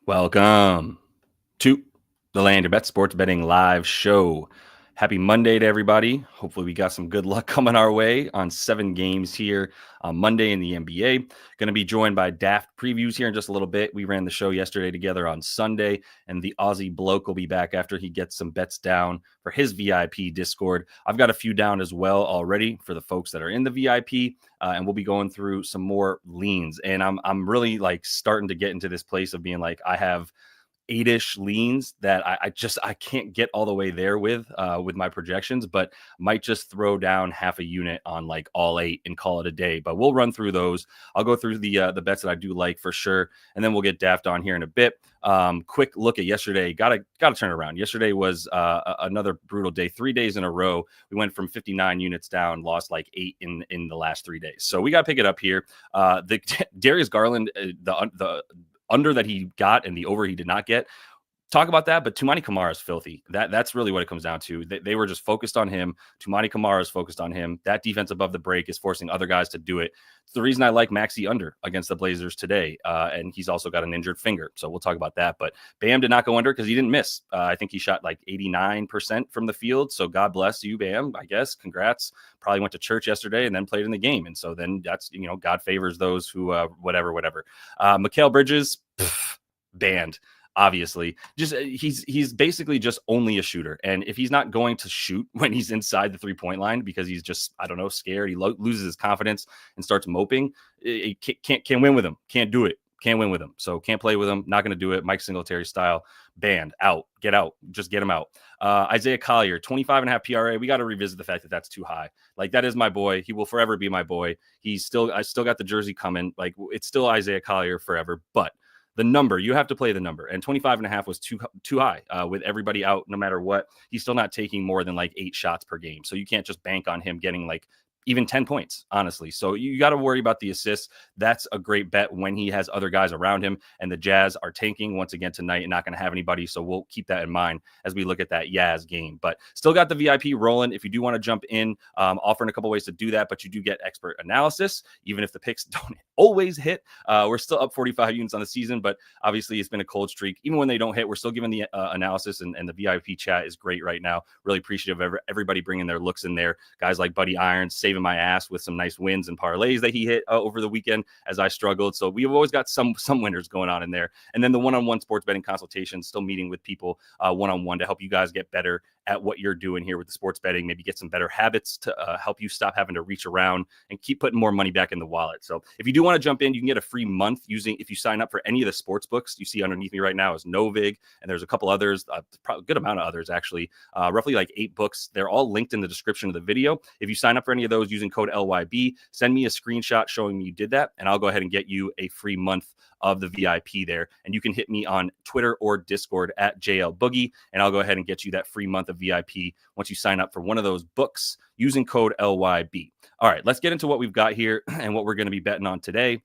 Welcome to the Land Your Bet Sports Betting Live Show. Happy Monday to everybody. Hopefully we got some good luck coming our way on 7 games here on Monday in the NBA. Going to be joined by Daft Previews here in just a little bit. We ran the show yesterday together on Sunday, and the Aussie bloke will be back after he gets some bets down for his VIP Discord. I've got a few down as well already for the folks that are in the VIP, and we'll be going through some more leans. And I'm really like starting to get into this place of being like, I have 8-ish leans that I can't get all the way there with my projections, but might just throw down half a unit on like all 8 and call it a day. But we'll run through those. I'll go through the bets that I do like for sure, and then we'll get Daft on here in a bit. Quick look at yesterday. Gotta turn it around. Yesterday was another brutal day. 3 days in a row, we went from 59 units down, lost like 8 in the last 3 days. So we got to pick it up here. The Darius Garland, the under that he got and the over he did not get. Talk about that, but Toumani Camara is filthy. That's really what it comes down to. They were just focused on him. Toumani Camara is focused on him. That defense above the break is forcing other guys to do it. It's the reason I like Maxey under against the Blazers today, and he's also got an injured finger, so we'll talk about that. But Bam did not go under because he didn't miss. I think he shot like 89% from the field, so God bless you, Bam, I guess. Congrats. Probably went to church yesterday and then played in the game, and so then that's, God favors those who whatever. Mikal Bridges, banned. Obviously, just he's basically just only a shooter, and if he's not going to shoot when he's inside the 3-point line because he's just, I don't know, scared, he loses his confidence and starts moping. It can't win with him. Can't do it. Can't win with him. So can't play with him. Not going to do it. Mike Singletary style. Banned. Out. Get out. Just get him out. Isaiah Collier, 25.5 PRA. We got to revisit the fact that that's too high. Like, that is my boy. He will forever be my boy. I still got the jersey coming. Like, it's still Isaiah Collier forever, but the number, you have to play the number, and 25.5 was too high with everybody out. No matter what, he's still not taking more than like 8 shots per game. So you can't just bank on him getting like even 10 points, honestly. So you got to worry about the assists. That's a great bet when he has other guys around him, and the Jazz are tanking once again tonight and not going to have anybody. So we'll keep that in mind as we look at that Jazz game, but still got the VIP rolling. If you do want to jump in, offering a couple ways to do that, but you do get expert analysis, even if the picks don't always hit. We're still up 45 units on the season, but obviously it's been a cold streak. Even when they don't hit, we're still giving the analysis, and the VIP chat is great right now. Really appreciative of everybody bringing their looks in there. Guys like Buddy Irons saving my ass with some nice wins and parlays that he hit over the weekend as I struggled. So we've always got some winners going on in there. And then the one-on-one sports betting consultation, still meeting with people one-on-one to help you guys get better at what you're doing here with the sports betting, maybe get some better habits to help you stop having to reach around and keep putting more money back in the wallet. So if you do want to jump in, you can get a free month if you sign up for any of the sports books you see underneath me right now is Novig, and there's a couple others, probably a good amount of others actually, roughly like 8 books. They're all linked in the description of the video. If you sign up for any of those using code LYB, send me a screenshot showing me you did that, and I'll go ahead and get you a free month of the VIP there. And you can hit me on Twitter or Discord at JL Boogie, and I'll go ahead and get you that free month of VIP once you sign up for one of those books using code LYB. All right, let's get into what we've got here and what we're going to be betting on today.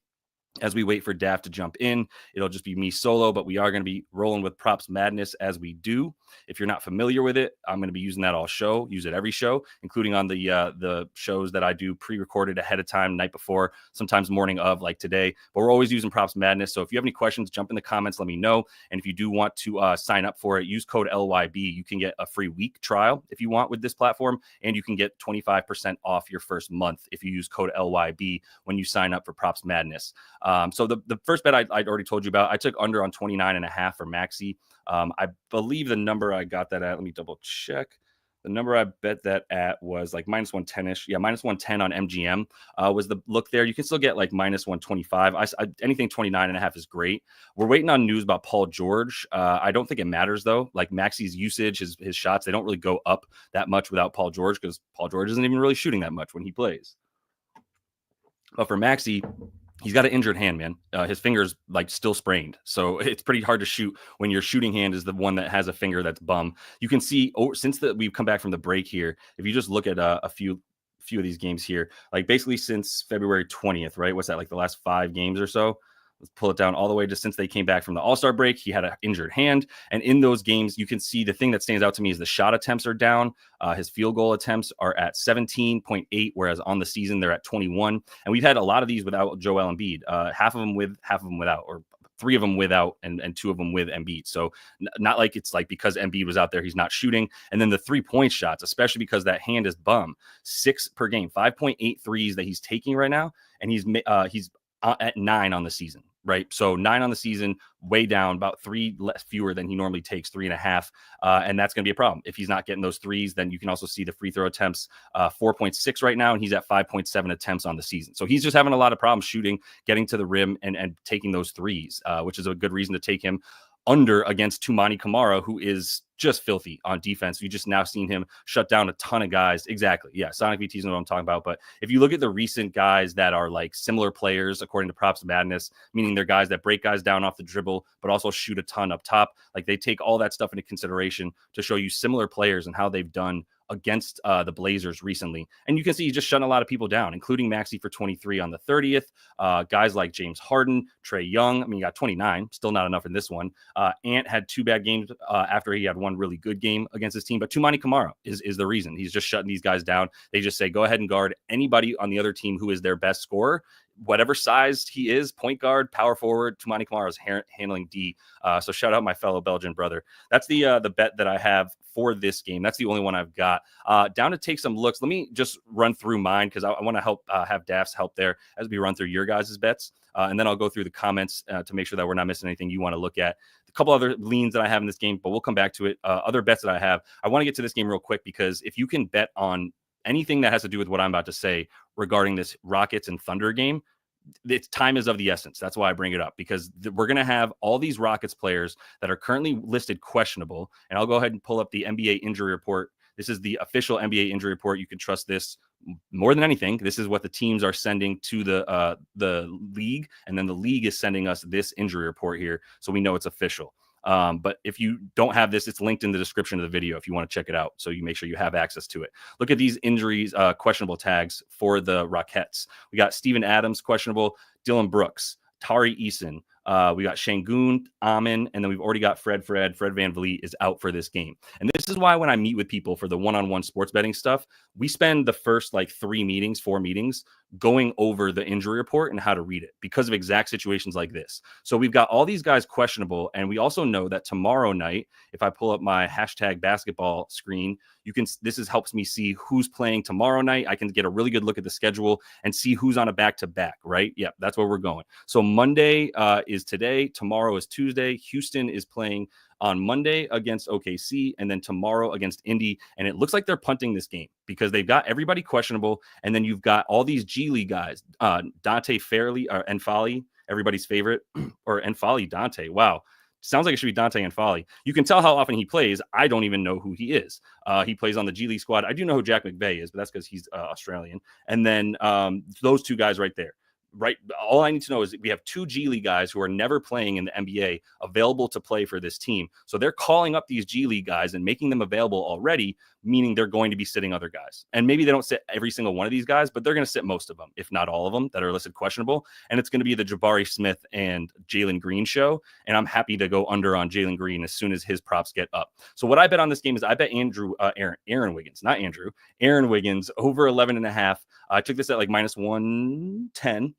As we wait for Daft to jump in, it'll just be me solo, but we are going to be rolling with Props Madness as we do. If you're not familiar with it, I'm going to be using that all show, use it every show, including on the shows that I do pre-recorded ahead of time, night before, sometimes morning of, like today. But we're always using Props Madness. So if you have any questions, jump in the comments, let me know. And if you do want to sign up for it, use code LYB. You can get a free week trial if you want with this platform, and you can get 25% off your first month if you use code LYB when you sign up for Props Madness. So the first bet I'd already told you about, I took under on 29.5 for Maxey. I believe the number I got that at, let me double check. The number I bet that at was like minus 110-ish. Yeah, minus 110 on MGM was the look there. You can still get like minus 125. Anything 29.5 is great. We're waiting on news about Paul George. I don't think it matters, though. Like Maxey's usage, his shots, they don't really go up that much without Paul George because Paul George isn't even really shooting that much when he plays. But for Maxey, he's got an injured hand, man. His finger's like still sprained. So it's pretty hard to shoot when your shooting hand is the one that has a finger that's bum. You can see since we've come back from the break here, if you just look at a few of these games here, like basically since February 20th, right? What's that, like the last 5 games or so? Let's pull it down all the way to since they came back from the All-Star break. He had an injured hand. And in those games, you can see the thing that stands out to me is the shot attempts are down. His field goal attempts are at 17.8, whereas on the season, they're at 21. And we've had a lot of these without Joel Embiid, half of them with, half of them without, or 3 of them without and 2 of them with Embiid. So not like it's like because Embiid was out there, he's not shooting. And then the 3-point shots, especially because that hand is bum, 6 per game, 5.8 threes that he's taking right now. And he's at 9 on the season, right? So 9 on the season, way down, about 3 less fewer than he normally takes, 3.5. And that's going to be a problem. If he's not getting those threes, then you can also see the free throw attempts, 4.6 right now, and he's at 5.7 attempts on the season. So he's just having a lot of problems shooting, getting to the rim, and taking those threes, which is a good reason to take him under against Toumani Camara, who is just filthy on defense. You just now seen him shut down a ton of guys. Exactly. Yeah. Sonic VT is what I'm talking about. But if you look at the recent guys that are like similar players, according to Props Madness, meaning they're guys that break guys down off the dribble, but also shoot a ton up top. Like they take all that stuff into consideration to show you similar players and how they've done against the Blazers recently. And you can see he's just shutting a lot of people down, including Maxey for 23 on the 30th. Guys like James Harden, Trae Young. I mean, he got 29, still not enough in this one. Ant had 2 bad games after he had 1 really good game against his team. But Toumani Camara is the reason. He's just shutting these guys down. They just say, go ahead and guard anybody on the other team who is their best scorer. Whatever size he is, point guard, power forward, Toumani Camara is handling D. So shout out my fellow Belgian brother. That's the bet that I have for this game. That's the only one I've got. Down to take some looks. Let me just run through mine because I want to help have Daft's help there as we run through your guys' bets. And then I'll go through the comments to make sure that we're not missing anything you want to look at. A couple other leans that I have in this game, but we'll come back to it. Other bets that I have. I want to get to this game real quick because if you can bet on anything that has to do with what I'm about to say regarding this Rockets and Thunder game, its time is of the essence. That's why I bring it up, because we're going to have all these Rockets players that are currently listed questionable. And I'll go ahead and pull up the NBA injury report. This is the official NBA injury report. You can trust this more than anything. This is what the teams are sending to the league. And then the league is sending us this injury report here. So we know it's official. But if you don't have this, it's linked in the description of the video if you want to check it out. So you make sure you have access to it. Look at these injuries, questionable tags for the Rockets. We got Steven Adams, questionable, Dylan Brooks, Tari Eason. We got Şengün, Amin, and then we've already got Fred VanVleet is out for this game. And this is why when I meet with people for the one-on-one sports betting stuff, we spend the first like 4 meetings going over the injury report and how to read it because of exact situations like this. So we've got all these guys questionable. And we also know that tomorrow night, if I pull up my #basketball screen, helps me see who's playing tomorrow night. I can get a really good look at the schedule and see who's on a back-to-back, right? Yeah, that's where we're going. So Monday is today. Tomorrow is Tuesday. Houston is playing on Monday against OKC, and then tomorrow against Indy. And it looks like they're punting this game because they've got everybody questionable. And then you've got all these G League guys, Dante Fairley or Enfali, everybody's favorite, or Enfali Dante. Wow. Sounds like it should be Dante Enfali. You can tell how often he plays. I don't even know who he is. He plays on the G League squad. I do know who Jack McVay is, but that's because he's Australian. And then those 2 guys right there. Right. All I need to know is that we have 2 G League guys who are never playing in the NBA available to play for this team. So they're calling up these G League guys and making them available already, meaning they're going to be sitting other guys. And maybe they don't sit every single one of these guys, but they're going to sit most of them, if not all of them that are listed questionable. And it's going to be the Jabari Smith and Jalen Green show. And I'm happy to go under on Jalen Green as soon as his props get up. So what I bet on this game is I bet Aaron Wiggins, not Andrew, Aaron Wiggins over 11.5. I took this at like -110.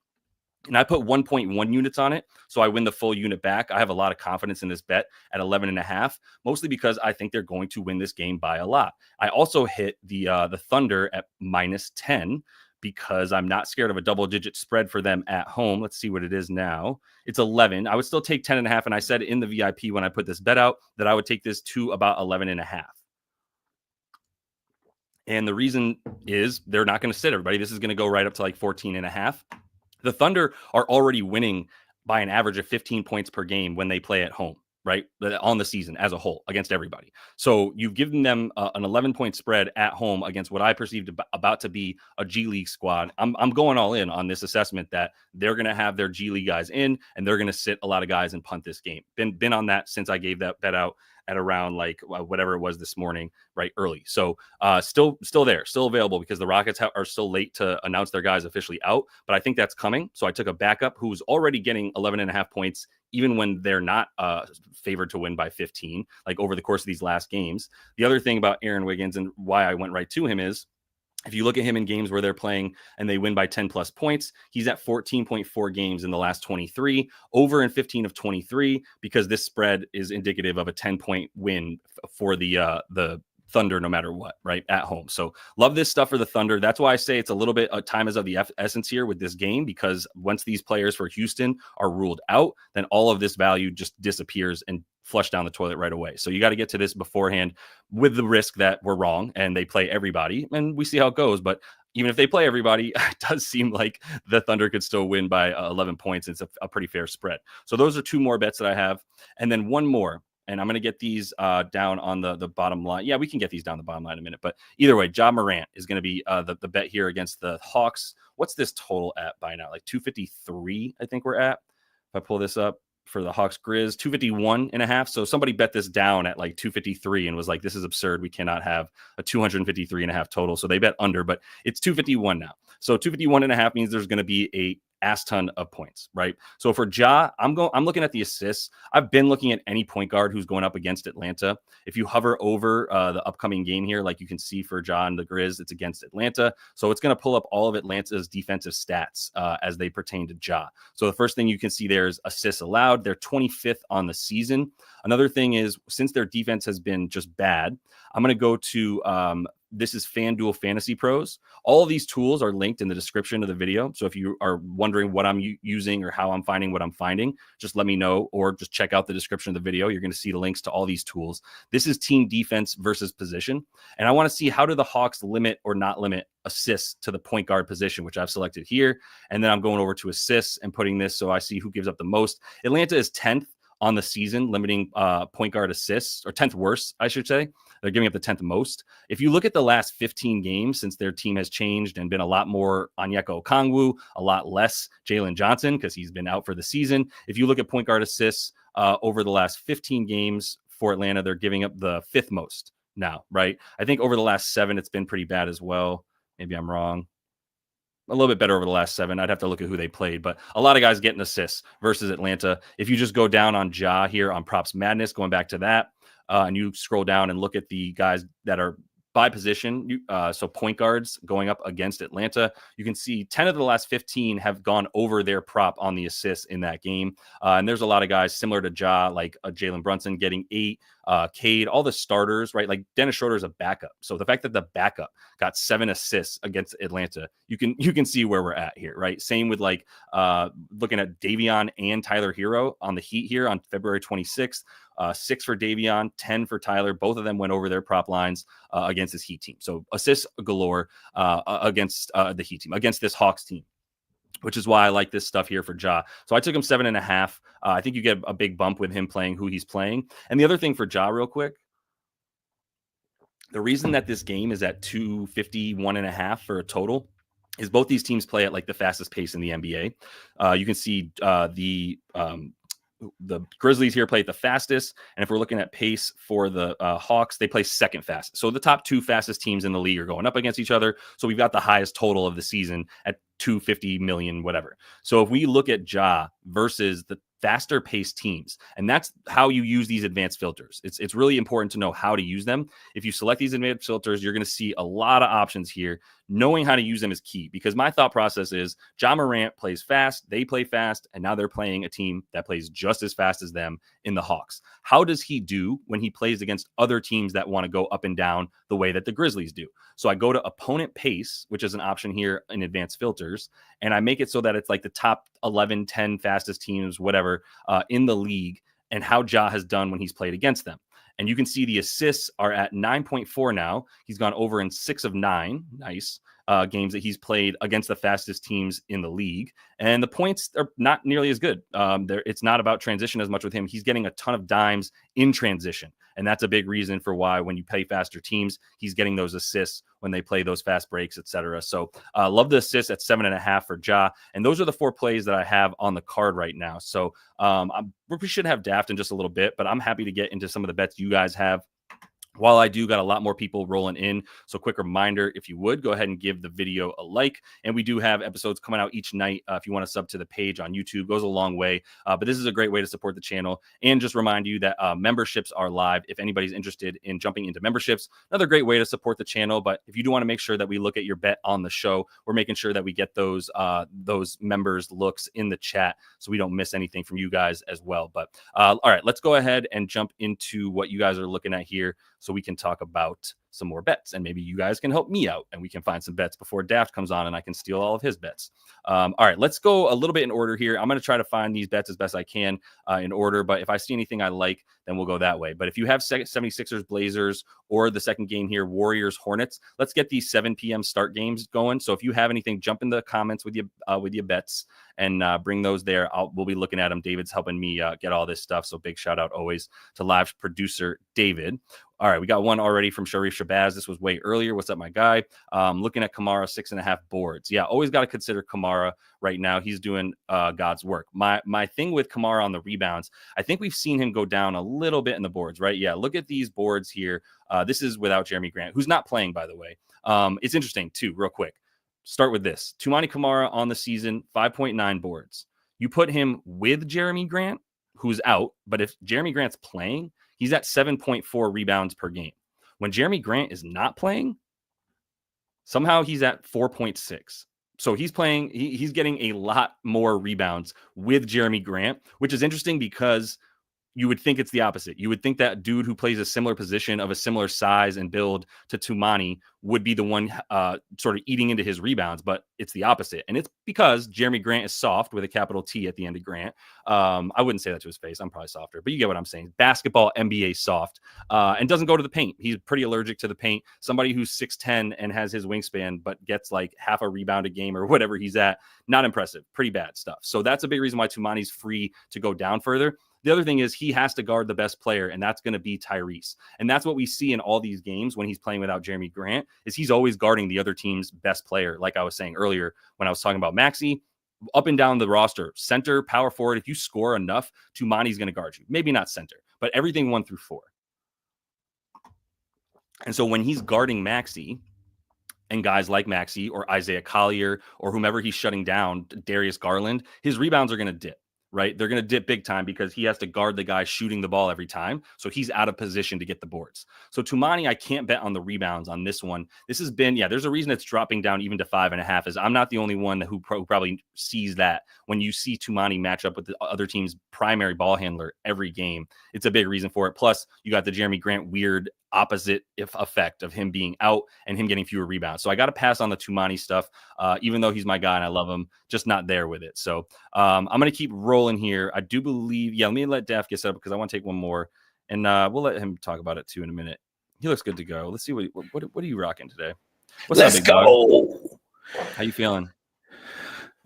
And I put 1.1 units on it, so I win the full unit back. I have a lot of confidence in this bet at 11.5, mostly because I think they're going to win this game by a lot. I also hit the Thunder at -10 because I'm not scared of a double-digit spread for them at home. Let's see what it is now. It's 11. I would still take 10.5, and I said in the VIP when I put this bet out that I would take this to about 11.5. And the reason is they're not going to sit everybody. This is going to go right up to like 14.5. The Thunder are already winning by an average of 15 points per game when they play at home, right? On the season as a whole against everybody. So you've given them an 11-point spread at home against what I perceived about to be a G League squad. I'm going all in on this assessment that they're going to have their G League guys in and they're going to sit a lot of guys and punt this game. Been on that since I gave that bet out at around like whatever it was this morning, right? Early. So still there, still available because the Rockets are still late to announce their guys officially out, but I think that's coming. So I took a backup who's already getting 11.5 points, even when they're not favored to win by 15, like over the course of these last games. The other thing about Aaron Wiggins and why I went right to him is If you look at him in games where they're playing and they win by 10 plus points, he's at 14.4 games in the last 23, over in 15 of 23, because this spread is indicative of a 10-point win for the Thunder, no matter what, right, at home. So love this stuff for the Thunder. That's why I say it's a little bit time is of the essence here with this game, because once these players for Houston are ruled out, then all of this value just disappears and flush down the toilet right away. So you got to get to this beforehand with the risk that we're wrong and they play everybody, and we see how it goes. But even if they play everybody, it does seem like the Thunder could still win by 11 points. It's a pretty fair spread. So those are two more bets that I have. And then one more. And I'm going to get these down on the bottom line. Yeah, we can get these down the bottom line in a minute. But either way, Ja Morant is going to be the bet here against the Hawks. What's this total at by now? Like 253, I think we're at. If I pull this up for the Hawks Grizz, 251.5. So somebody bet this down at like 253 and was like, this is absurd. We cannot have a 253.5 total. So they bet under, but it's 251 now. So 251.5 means there's going to be a ass ton of points, right? So for Ja, I'm looking at the assists. I've been looking at any point guard who's going up against Atlanta. If you hover over the upcoming game here, like you can see for Ja and the Grizz, it's against Atlanta. So it's going to pull up all of Atlanta's defensive stats as they pertain to Ja. So the first thing you can see there is assists allowed. They're 25th on the season. Another thing is, since their defense has been just bad, I'm going to go to this is FanDuel Fantasy Pros. All of these tools are linked in the description of the video. So if you are wondering what I'm using or how I'm finding what I'm finding, just let me know, or just check out the description of the video. You're going to see the links to all these tools. This is team defense versus position. And I want to see, how do the Hawks limit or not limit assists to the point guard position, which I've selected here. And then I'm going over to assists and putting this so I see who gives up the most. Atlanta is 10th on the season, limiting point guard assists, or 10th worst, I should say. They're giving up the 10th most. If you look at the last 15 games since their team has changed and been a lot more Onyeka Okongwu, a lot less Jalen Johnson because he's been out for the season. If you look at point guard assists over the last 15 games for Atlanta, they're giving up the 5th most now, right? I think over the last 7, it's been pretty bad as well. Maybe I'm wrong. A little bit better over the last 7. I'd have to look at who they played, but a lot of guys getting assists versus Atlanta. If you just go down on Ja here on Props Madness, going back to that, and you scroll down and look at the guys that are by position, so point guards going up against Atlanta, you can see 10 of the last 15 have gone over their prop on the assists in that game. And there's a lot of guys similar to Ja, like Jalen Brunson getting 8, Cade, all the starters, right? Like Dennis Schroeder is a backup. So the fact that the backup got 7 assists against Atlanta, you can see where we're at here, right? Same with like looking at Davion and Tyler Hero on the Heat here on February 26th. 6 for Davion, 10 for Tyler. Both of them went over their prop lines against this Heat team. So assists galore against the Heat team, against this Hawks team, which is why I like this stuff here for Ja. So I took him 7.5. I think you get a big bump with him playing who he's playing. And the other thing for Ja, real quick, the reason that this game is at 251.5 for a total is both these teams play at like the fastest pace in the NBA. You can see the Grizzlies here play at the fastest. And if we're looking at pace for the Hawks, they play second fastest. So the top 2 fastest teams in the league are going up against each other. So we've got the highest total of the season at 250 million, whatever. So if we look at Ja versus the faster paced teams, and that's how you use these advanced filters. It's really important to know how to use them. If you select these advanced filters, you're going to see a lot of options here. Knowing how to use them is key, because my thought process is Ja Morant plays fast, they play fast, and now they're playing a team that plays just as fast as them in the Hawks. How does he do when he plays against other teams that want to go up and down the way that the Grizzlies do? So I go to opponent pace, which is an option here in advanced filters, and I make it so that it's like the top 11, 10 fastest teams, whatever, in the league, and how Ja has done when he's played against them. And you can see the assists are at 9.4 now. He's gone over in 6 of 9. Nice. Games that he's played against the fastest teams in the league. And the points are not nearly as good. It's not about transition as much with him. He's getting a ton of dimes in transition. And that's a big reason for why when you play faster teams, he's getting those assists when they play those fast breaks, etc. So love the assists at 7.5 for Ja. And those are the 4 plays that I have on the card right now. So we should have Daft in just a little bit, but I'm happy to get into some of the bets you guys have. While I do got a lot more people rolling in, so quick reminder, if you would, go ahead and give the video a like. And we do have episodes coming out each night. If you want to sub to the page on YouTube, goes a long way. But this is a great way to support the channel. And just remind you that memberships are live. If anybody's interested in jumping into memberships, another great way to support the channel. But if you do want to make sure that we look at your bet on the show, we're making sure that we get those members looks in the chat so we don't miss anything from you guys as well. But all right, let's go ahead and jump into what you guys are looking at here, so we can talk about some more bets, and maybe you guys can help me out and we can find some bets before Daft comes on and I can steal all of his bets. All right, let's go a little bit in order here. I'm going to try to find these bets as best I can in order, but if I see anything I like, then we'll go that way. But if you have 76ers, Blazers, or the second game here, Warriors, Hornets, let's get these 7 p.m. start games going. So if you have anything, jump in the comments with your bets and bring those there. We'll be looking at them. David's helping me get all this stuff. So big shout out always to live producer David. All right, we got one already from Sharif Shabazz. This was way earlier. What's up, my guy? Looking at Kamara, 6.5 boards. Yeah, always got to consider Kamara right now. He's doing God's work. My thing with Kamara on the rebounds, I think we've seen him go down a little bit in the boards, right? Yeah, look at these boards here. This is without Jeremy Grant, who's not playing, by the way. It's interesting, too, real quick. Start with this. Toumani Kamara on the season, 5.9 boards. You put him with Jeremy Grant, who's out, but if Jeremy Grant's playing, he's at 7.4 rebounds per game. When Jeremy Grant is not playing, somehow he's at 4.6. So he's playing, he's getting a lot more rebounds with Jeremy Grant, which is interesting because you would think it's the opposite. You would think that dude who plays a similar position of a similar size and build to Toumani would be the one sort of eating into his rebounds, but it's the opposite. And it's because Jeremy Grant is soft with a capital T at the end of Grant. I wouldn't say that to his face. I'm probably softer, but you get what I'm saying. Basketball, NBA soft, and doesn't go to the paint. He's pretty allergic to the paint. Somebody who's 6'10" and has his wingspan, but gets like half a rebound a game or whatever he's at. Not impressive. Pretty bad stuff. So that's a big reason why Toumani's free to go down further. The other thing is he has to guard the best player, and that's going to be Tyrese. And that's what we see in all these games when he's playing without Jeremy Grant, is he's always guarding the other team's best player. Like I was saying earlier when I was talking about Maxey, up and down the roster, center, power forward, if you score enough, Toumani's going to guard you. Maybe not center, but everything 1 through 4. And so when he's guarding Maxey, and guys like Maxey or Isaiah Collier or whomever he's shutting down, Darius Garland, his rebounds are going to dip. Right? They're going to dip big time because he has to guard the guy shooting the ball every time. So he's out of position to get the boards. So Toumani, I can't bet on the rebounds on this one. This has been, there's a reason it's dropping down even to 5.5, is I'm not the only one who probably sees that. When you see Toumani match up with the other team's primary ball handler every game, it's a big reason for it. Plus, you got the Jeremy Grant weird opposite effect of him being out and him getting fewer rebounds. So I got to pass on the Toumani stuff, even though he's my guy and I love him, just not there with it. So I'm going to keep rolling here. I do believe, let me let Daft get set up because I want to take one more, and we'll let him talk about it too in a minute. He looks good to go. Let's see what are you rocking today? Let's go. How you feeling?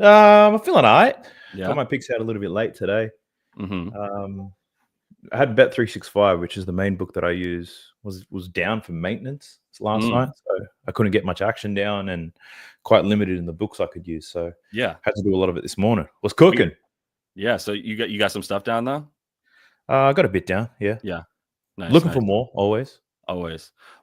I'm feeling all right. Yeah. Got my picks out a little bit late today. Mm-hmm. I had Bet365, which is the main book that I use, was down for maintenance last night. So I couldn't get much action down and quite limited in the books I could use. So had to do a lot of it this morning. Was cooking. Yeah. So you got some stuff down though? I got a bit down. Yeah. Yeah. Nice, Looking for more always.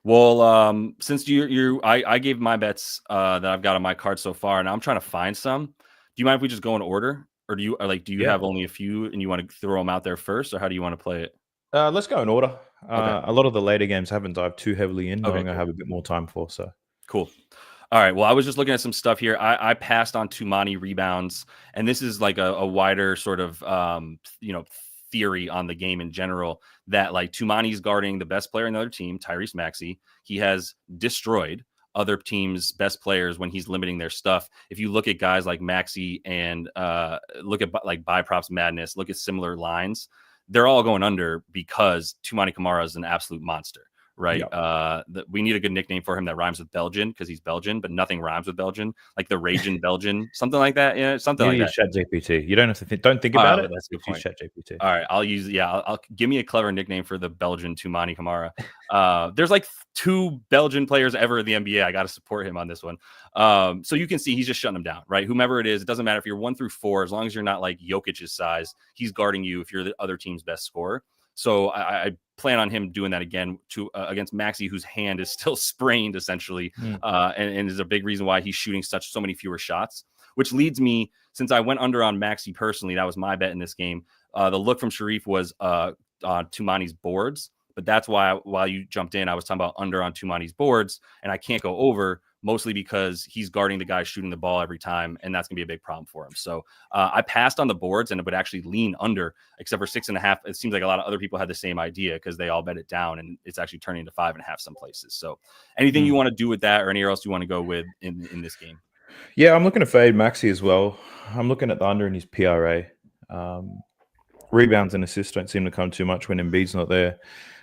Well, since I gave my bets that I've got on my card so far, and I'm trying to find some. Do you mind if we just go in order? Or do you have only a few and you want to throw them out there first, or how do you want to play it? Let's go in order. Okay. A lot of the later games I haven't dived too heavily in, knowing cool. I have a bit more time for. So cool. All right. Well, I was just looking at some stuff here. I passed on Toumani rebounds, and this is like a wider sort of theory on the game in general, that like Toumani's guarding the best player in the other team, Tyrese Maxey. He has destroyed other teams' best players when he's limiting their stuff. If you look at guys like Maxey and look at like Buy Props Madness, look at similar lines, they're all going under because Toumani Kamara is an absolute monster. Right. Yep. We need a good nickname for him that rhymes with Belgian, because he's Belgian, but nothing rhymes with Belgian, like the Raging Belgian, something like that. Yeah, something like that. Chat GPT. You don't have to don't think about it. That's a good point. Use Chat GPT. All right, I'll use. Yeah, I'll give me a clever nickname for the Belgian Toumani Kamara. There's like 2 Belgian players ever in the NBA. I got to support him on this one. So you can see he's just shutting them down, right? Whomever it is, it doesn't matter if you're 1 through 4, as long as you're not like Jokic's size, he's guarding you if you're the other team's best scorer. So I plan on him doing that again against Maxey, whose hand is still sprained essentially, and is a big reason why he's shooting so many fewer shots. Which leads me, since I went under on Maxey personally, that was my bet in this game. The look from Sharif was Tumani's boards, but that's why while you jumped in, I was talking about under on Tumani's boards, and I can't go over mostly because he's guarding the guy shooting the ball every time, and that's gonna be a big problem for him. So I passed on the boards and it would actually lean under, except for 6.5. It seems like a lot of other people had the same idea because they all bet it down, and it's actually turning into 5.5 some places. So anything you want to do with that, or anywhere else you want to go with in this game? Yeah, I'm looking to fade Maxey as well. I'm looking at the under in his PRA. Rebounds and assists don't seem to come too much when Embiid's not there.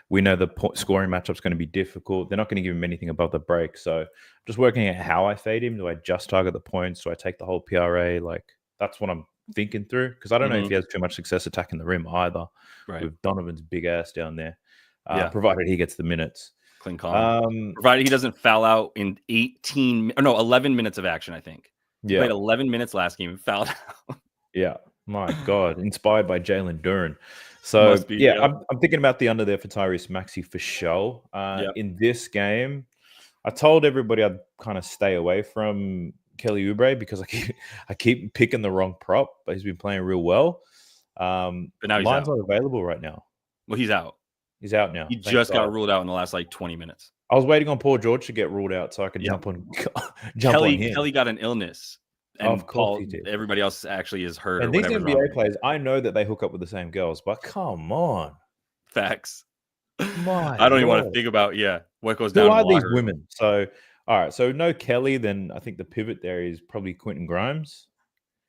We know the scoring matchup's going to be difficult. They're not going to give him anything above the break. So I'm just working out how I fade him. Do I just target the points? Do I take the whole PRA? Like, that's what I'm thinking through. Because I don't know if he has too much success attacking the rim either. Right. With Donovan's big ass down there. Provided he gets the minutes. Clean call. Provided he doesn't foul out in 11 minutes of action, I think. He played 11 minutes last game and fouled out. Yeah. My God. Inspired by Jalen Duren. So, I'm thinking about the under there for Tyrese Maxey for sure. In this game, I told everybody I'd kind of stay away from Kelly Oubre because I keep picking the wrong prop, but he's been playing real well. But now he's not available right now. Well, he's out. He's out now. He just got ruled out in the last 20 minutes. I was waiting on Paul George to get ruled out so I could jump on him. Kelly got an illness. And of course he did. Everybody else actually is hurt. And these NBA players, I know that they hook up with the same girls, but come on. Facts. I don't even want to think about, what goes down. Who are these women? So, all right. So, no Kelly, then I think the pivot there is probably Quentin Grimes.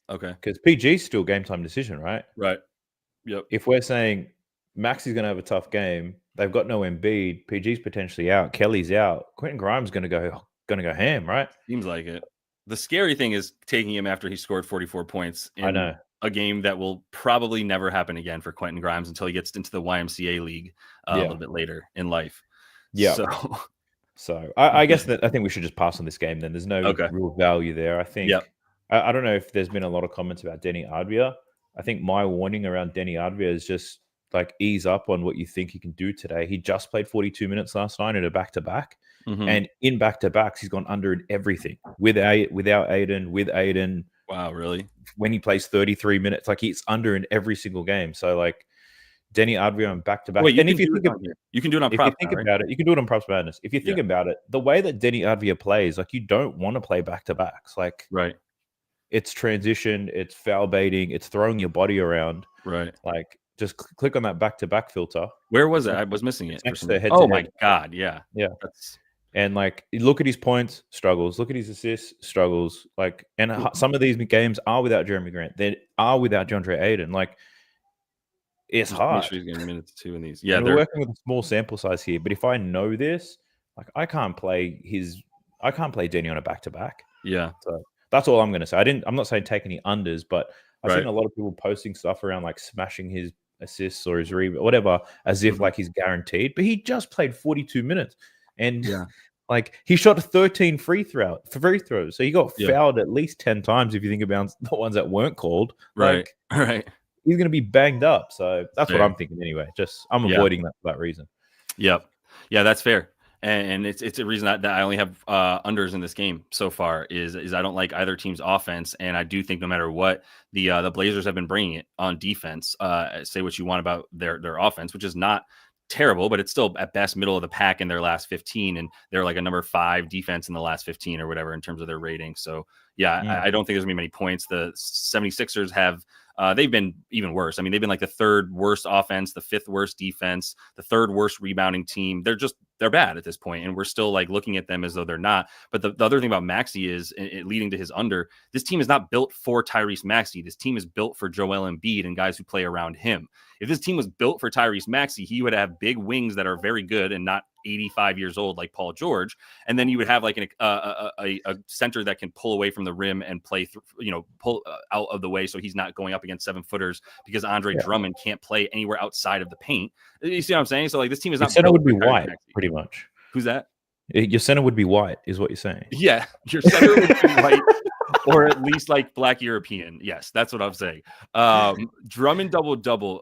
Okay. Because PG's still game time decision, right? Right. Yep. If we're saying Maxey's going to have a tough game, they've got no Embiid, PG's potentially out, Kelly's out, Quentin Grimes going to go ham, right? Seems like it. The scary thing is taking him after he scored 44 points in a game that will probably never happen again for Quentin Grimes until he gets into the YMCA league a little bit later in life. Yeah. So I guess that I think we should just pass on this game then. There's no real value there. I think I don't know if there's been a lot of comments about Denny Advia. I think my warning around Denny Advia is just ease up on what you think he can do today. He just played 42 minutes last night in a back-to-back. And in back-to-backs, he's gone under in everything. Without Aiden, with Aiden. Wow, really? When he plays 33 minutes, he's under in every single game. So, Denny Advia on back-to-back. Wait, you can do it on props. If you think about it, you can do it on Props Madness. If you think about it, the way that Denny Advia plays, you don't want to play back-to-backs. Right. It's transition, it's foul baiting, it's throwing your body around. Right. Just click on that back-to-back filter. Where was it? I was missing it. Next to head oh, my God. Yeah. Yeah. And look at his points, struggles. Look at his assists, struggles. Some of these games are without Jeremy Grant. They are without DeAndre Ayton. It's hard. Make sure he's getting minutes too in these. Yeah, we're working with a small sample size here. But if I know this, I can't play Denny on a back-to-back. Yeah. So that's all I'm going to say. I'm not saying take any unders, but I've seen a lot of people posting stuff around smashing his assists or his rebound, whatever, as if he's guaranteed. But he just played 42 minutes. And he shot 13 free throws. So he got fouled at least 10 times if you think about the ones that weren't called. Right. Right. He's going to be banged up. So that's what I'm thinking anyway. I'm avoiding that for that reason. Yep. Yeah, that's fair. And it's a reason that I only have unders in this game so far is I don't like either team's offense. And I do think no matter what, the Blazers have been bringing it on defense. Say what you want about their offense, which is not terrible, but it's still at best middle of the pack in their last 15, and they're a number 5 defense in the last 15 or whatever in terms of their rating. So I don't think there's gonna be many points. The 76ers have they've been even worse. I mean, they've been the 3rd worst offense, the 5th worst defense, the 3rd worst rebounding team. They're bad at this point, and we're still looking at them as though they're not. But the other thing about Maxey is leading to his under. This team is not built for Tyrese Maxey. This team is built for Joel Embiid and guys who play around him. If this team was built for Tyrese Maxey, he would have big wings that are very good and not 85 years old like Paul George, and then you would have a center that can pull away from the rim and play pull out of the way so he's not going up against 7-footers because Andre Drummond can't play anywhere outside of the paint. You see what I'm saying? So this team is not. Your center would be White, pretty much. Who's that? Your center would be White, is what you're saying. Yeah, your center would be White. or at least like Black European. Yes, that's what I'm saying. Drummond double-double.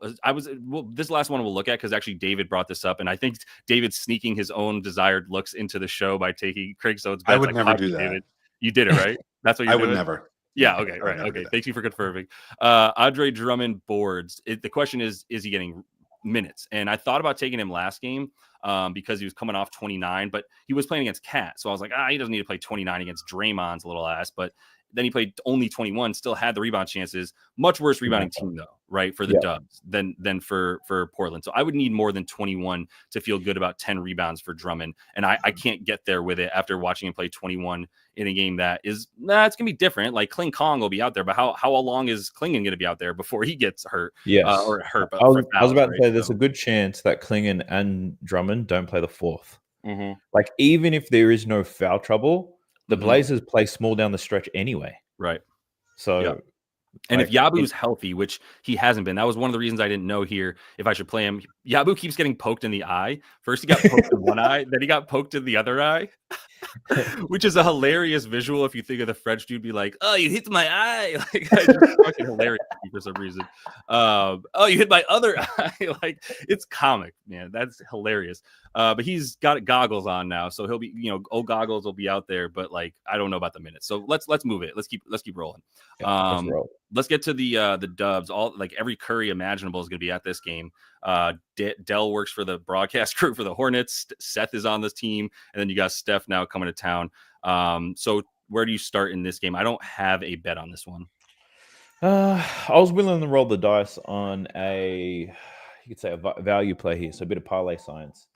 This last one we'll look at because actually David brought this up, and I think David's sneaking his own desired looks into the show by taking Craig Sone's bets. I would never do that. David. You did it, right? That's what you're doing? I would never. Yeah, okay, right. Okay, thank you for confirming. Andre Drummond boards. The question is he getting minutes? And I thought about taking him last game because he was coming off 29, but he was playing against Cat. So I was like, he doesn't need to play 29 against Draymond's little ass. But then he played only 21, still had the rebound chances. Much worse rebounding team, though, right, for the Dubs than for Portland. So I would need more than 21 to feel good about 10 rebounds for Drummond. And I can't get there with it after watching him play 21 in a game that is, it's going to be different. Like, Kling Kong will be out there, but how long is Klingon going to be out there before he gets hurt? Yes. Or hurt. I was about to say there's a good chance that Klingon and Drummond don't play the fourth. Mm-hmm. Like, even if there is no foul trouble, the Blazers play small down the stretch anyway. Right. So, and if Yabu's healthy, which he hasn't been, that was one of the reasons I didn't know here if I should play him. Yabu keeps getting poked in the eye. First, he got poked in one eye, then he got poked in the other eye, which is a hilarious visual if you think of the French dude be like, "Oh, you hit my eye!" Like, it's just fucking hilarious for some reason. "Oh, you hit my other eye!" Like, it's comic, man. That's hilarious. But he's got goggles on now, so he'll be, old goggles will be out there. But like, I don't know about the minutes, so let's move it. Let's keep rolling. Let's get to the Dubs. All, like, every Curry imaginable is going to be at this game. Dell works for the broadcast crew for the Hornets. Seth is on this team, and then you got Steph now coming to town. So where do you start in this game? I don't have a bet on this one. I was willing to roll the dice on you could say a value play here, so a bit of parlay science.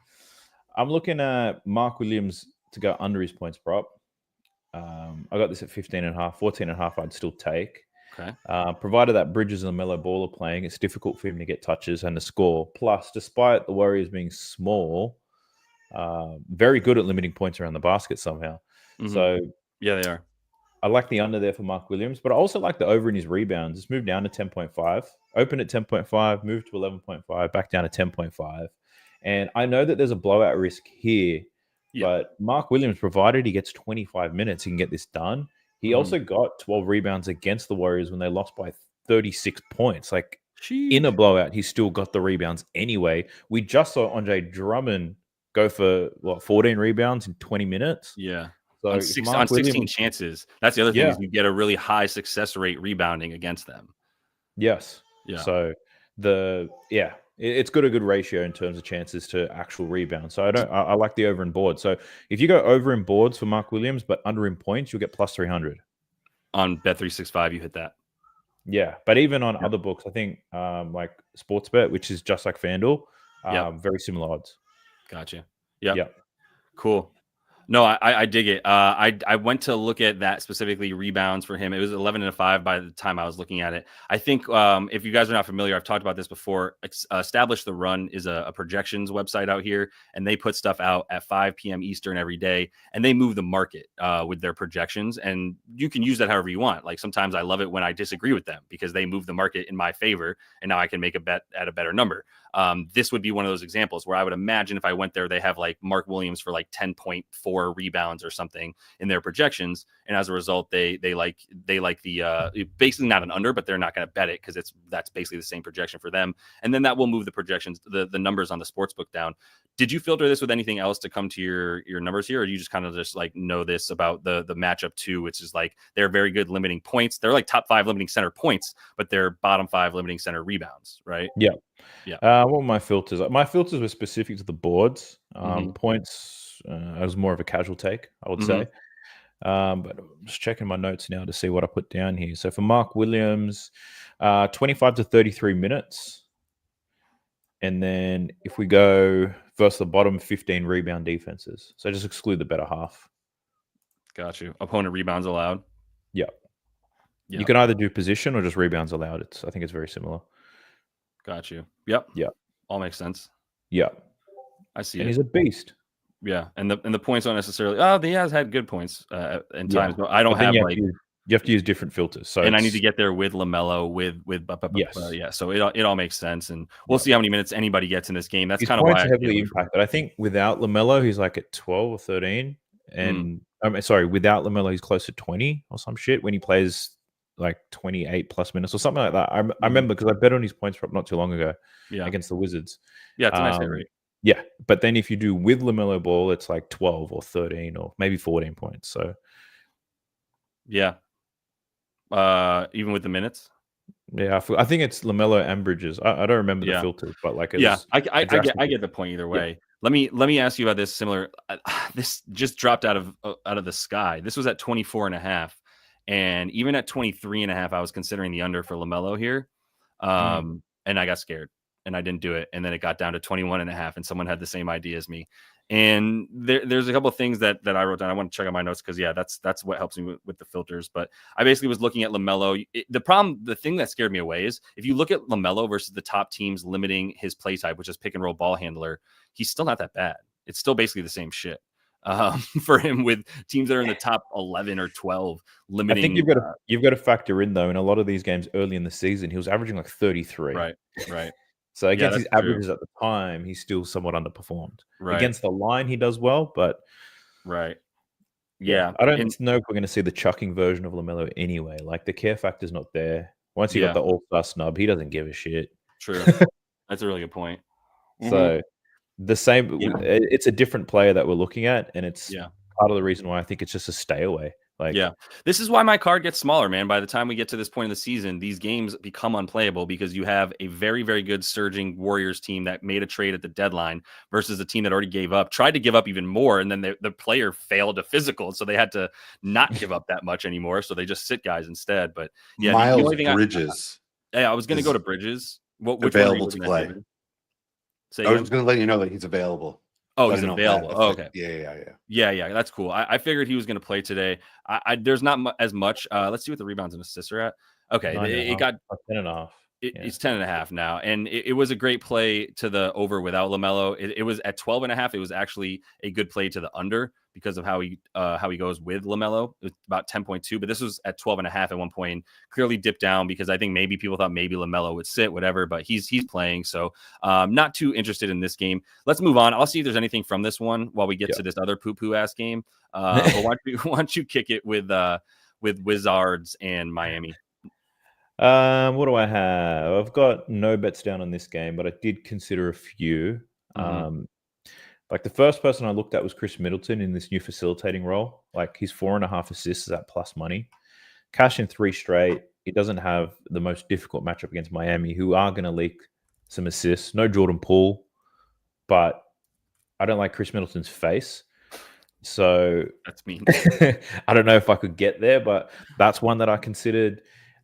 I'm looking at Mark Williams to go under his points prop. I got this at 15.5, 14.5. I'd still take. Okay. Provided that Bridges and Lamelo Ball are playing, it's difficult for him to get touches and to score. Plus, despite the Warriors being small, very good at limiting points around the basket somehow. Mm-hmm. So yeah, they are. I like the under there for Mark Williams, but I also like the over in his rebounds. It's moved down to 10.5, opened at 10.5, moved to 11.5, back down to 10.5. And I know that there's a blowout risk here, but Mark Williams, provided he gets 25 minutes, he can get this done. He also got 12 rebounds against the Warriors when they lost by 36 points. Like, in a blowout, he still got the rebounds anyway. We just saw Andre Drummond go for 14 rebounds in 20 minutes. Yeah. So on 16 chances. That's the other thing, is you get a really high success rate rebounding against them. Yes. Yeah. So it's got a good ratio in terms of chances to actual rebounds. So I like the over and board. So if you go over in boards for Mark Williams, but under in points, you'll get plus 300. On Bet365, you hit that. Yeah. But even on other books, I think like Sportsbet, which is just like FanDuel, very similar odds. Gotcha. Yeah. Yep. Cool. No, I dig it. I went to look at that specifically, rebounds for him. It was 11.5 by the time I was looking at it. I think if you guys are not familiar, I've talked about this before. Establish the Run is a projections website out here, and they put stuff out at 5 p.m. Eastern every day, and they move the market with their projections, and you can use that however you want. Like, sometimes I love it when I disagree with them because they move the market in my favor, and now I can make a bet at a better number. This would be one of those examples where I would imagine if I went there, they have like Mark Williams for like 10.4 rebounds or something in their projections, and as a result, they like the basically not an under, but they're not going to bet it because that's basically the same projection for them, and then that will move the projections, the numbers on the sportsbook down. Did you filter this with anything else to come to your numbers here, or do you just kind of just like know this about the matchup too, which is like they're very good limiting points, they're like top 5 limiting center points, but they're bottom 5 limiting center rebounds, right? Yeah. What were my filters? My filters were specific to the boards. Points, I was more of a casual take, I would say. But I'm just checking my notes now to see what I put down here. So for Mark Williams, 25 to 33 minutes. And then if we go versus the bottom, 15 rebound defenses. So just exclude the better half. Got you. Opponent rebounds allowed. Yeah. You can either do position or just rebounds allowed. I think it's very similar. Got you. Yep. Yeah. All makes sense. Yeah. I see. And he's a beast. Yeah. And the points don't necessarily. He has had good points in times, but I don't have like. You have to use different filters. So and I need to get there with LaMelo, with yes. So it all makes sense, and we'll see how many minutes anybody gets in this game. That's his kind of why heavily impacted. I think without LaMelo, he's like at 12 or 13, and sorry, without Lamelo, he's close to 20 or some shit when he plays like 28 plus minutes or something like that. I remember because I bet on his points prop not too long ago against the Wizards. Yeah, it's a nice hit rate. Yeah, but then if you do with Lamelo Ball, it's like 12 or 13 or maybe 14 points. So yeah, even with the minutes. Yeah, I think it's Lamelo and Bridges. I don't remember the filters, but like I get the point either way. Let me ask you about this similar. This just dropped out of the sky. This was at 24.5, and even at 23.5, I was considering the under for Lamelo here, and I got scared and I didn't do it, and then it got down to 21.5, and someone had the same idea as me. And there's a couple of things that I wrote down. I want to check out my notes because that's what helps me with the filters. But I basically was looking at LaMelo. The thing that scared me away is if you look at LaMelo versus the top teams limiting his play type, which is pick and roll ball handler, he's still not that bad. It's still basically the same shit for him with teams that are in the top 11 or 12 limiting. I think you've got to factor in though. In a lot of these games early in the season, he was averaging like 33. Right. So against his averages at the time, he's still somewhat underperformed. Right. Against the line, he does well, but yeah. I don't know if we're going to see the chucking version of LaMelo anyway. Like the care factor's not there. Once you got the All-Star snub, he doesn't give a shit. True. That's a really good point. So the same, it's a different player that we're looking at, and it's part of the reason why I think it's just a stay away. This is why my card gets smaller, man. By the time we get to this point in the season, these games become unplayable because you have a very, very good surging Warriors team that made a trade at the deadline versus a team that already gave up, tried to give up even more, and then the player failed a physical, so they had to not give up that much anymore. So they just sit guys instead. But Miles Bridges. I was going to go to Bridges. Which available to play? I was going to let you know that he's available. Oh, he's available. Oh, okay. Yeah. That's cool. I figured he was going to play today. There's not as much. Let's see what the rebounds and assists are at. Okay, it got 10.5. It's 10.5 now, and it was a great play to the over without LaMelo. It was at 12.5. It was actually a good play to the under because of how he goes with LaMelo. It was about 10.2, but this was at 12.5 at one point. Clearly dipped down because I think maybe people thought maybe LaMelo would sit, whatever. But he's playing, so not too interested in this game. Let's move on. I'll see if there's anything from this one while we get to this other poo ass game. But why don't you kick it with Wizards and Miami? What do I have? I've got no bets down on this game, but I did consider a few. Like the first person I looked at was Chris Middleton in this new facilitating role. Like his 4.5 assists is at plus money. Cash in 3 straight. He doesn't have the most difficult matchup against Miami, who are going to leak some assists. No Jordan Poole, but I don't like Chris Middleton's face. So that's mean. I don't know if I could get there, but that's one that I considered.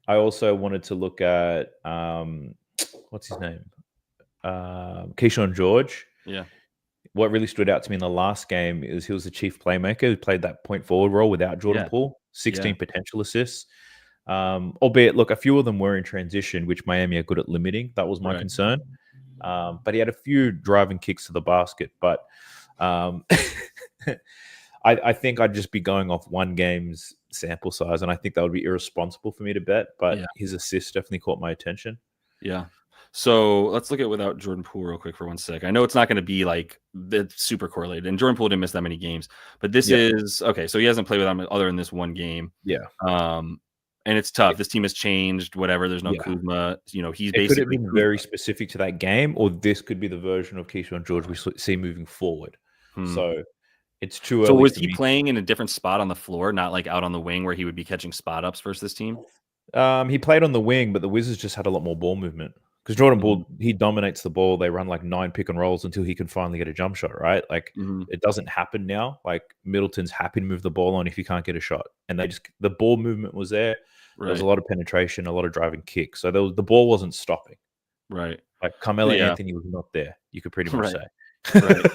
I also wanted to look at what's his name? Keyshawn George. Yeah. What really stood out to me in the last game is he was the chief playmaker who played that point forward role without Jordan Poole. 16 potential assists. Albeit, look, a few of them were in transition, which Miami are good at limiting. That was my concern. But he had a few driving kicks to the basket. But I think I'd just be going off one game's sample size, and I think that would be irresponsible for me to bet. But his assist definitely caught my attention. Yeah. So let's look at without Jordan Poole real quick for 1 sec. I know it's not going to be like super correlated, and Jordan Poole didn't miss that many games, but this is okay. So he hasn't played with them other than this one game. Yeah. And it's tough. This team has changed. Whatever. There's no Kuzma. You know, he's basically could have been very specific to that game, or this could be the version of Keyshawn George we see moving forward. So it's too early. So was he playing in a different spot on the floor, not like out on the wing where he would be catching spot ups versus this team? He played on the wing, but the Wizards just had a lot more ball movement. Because Jordan Poole, he dominates the ball. They run like 9 pick and rolls until he can finally get a jump shot, right? Like it doesn't happen now. Like Middleton's happy to move the ball on if he can't get a shot. And the ball movement was there. Right. There was a lot of penetration, a lot of driving kicks. So the ball wasn't stopping. Right. Like Carmelo Anthony was not there. You could pretty much say. Right.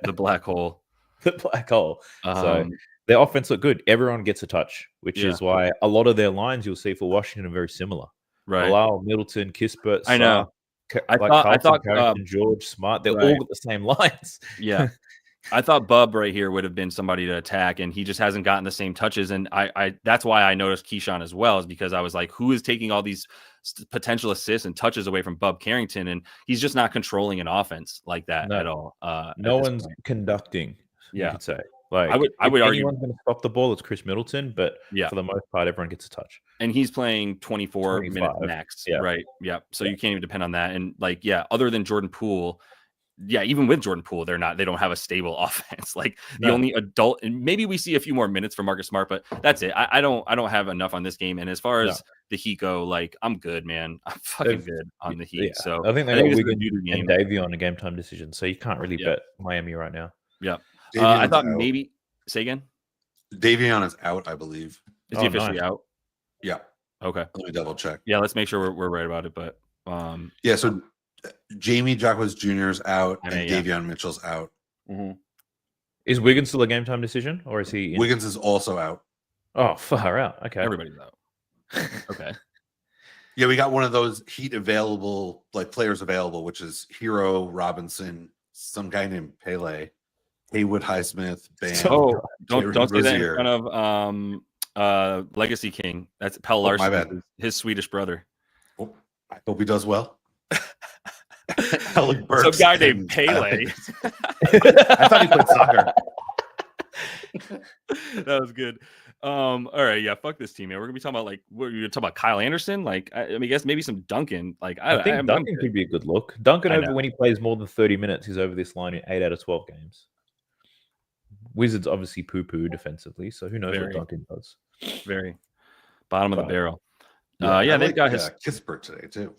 The black hole. The black hole. So their offense looked good. Everyone gets a touch, which is why a lot of their lines you'll see for Washington are very similar. Right. Bilal, Middleton, Kispert, I know. I thought George, Smart, they're all got the same lines. Yeah. I thought Bub right here would have been somebody to attack, and he just hasn't gotten the same touches. And I that's why I noticed Keyshawn as well, is because I was like, who is taking all these potential assists and touches away from Bub Carrington? And he's just not controlling an offense like that at all. No one's conducting, you could say. Like, I would if argue anyone's going to stop the ball, it's Chris Middleton. But for the most part, everyone gets a touch. And he's playing 24 minutes max, right? Yeah. So you can't even depend on that. And like, other than Jordan Poole, even with Jordan Poole, they don't have a stable offense. Like the only adult, and maybe we see a few more minutes from Marcus Smart, but that's it. I don't have enough on this game. And as far as the Heat go, like I'm good, man. I'm fucking good on the Heat. So I think they got Wiggins and Davion a game time decision. So you can't really bet Miami right now. Yeah. I thought maybe say again. Davion is out, I believe. Is he officially out? Yeah. Okay. Let me double check. Yeah, let's make sure we're right about it. But so Jamie Jacquez Jr. is out and Davion Mitchell's out. Mm-hmm. Is Wiggins still a game time decision, or is he? Wiggins is also out. Oh, far out. Okay, everybody's out. Okay. Yeah, we got one of those Heat available, like players available, which is Hero, Robinson, some guy named Pele, Haywood Highsmith, Bam. Oh, don't say that in front of Legacy King. That's Pelle Larsson, my bad. His Swedish brother. Oh, I hope he does well. Some guy named Pele. I thought he played soccer. That was good. All right, fuck this team, man. We're gonna be talking about you're talking about Kyle Anderson. Like, I guess maybe some Duncan. Like, I think Duncan could be a good look. Duncan over when he plays more than 30 minutes, he's over this line in 8 out of 12 games. Wizards obviously poo-poo defensively, so who knows what Duncan does. Very bottom of the barrel. They've got his Kispert today too.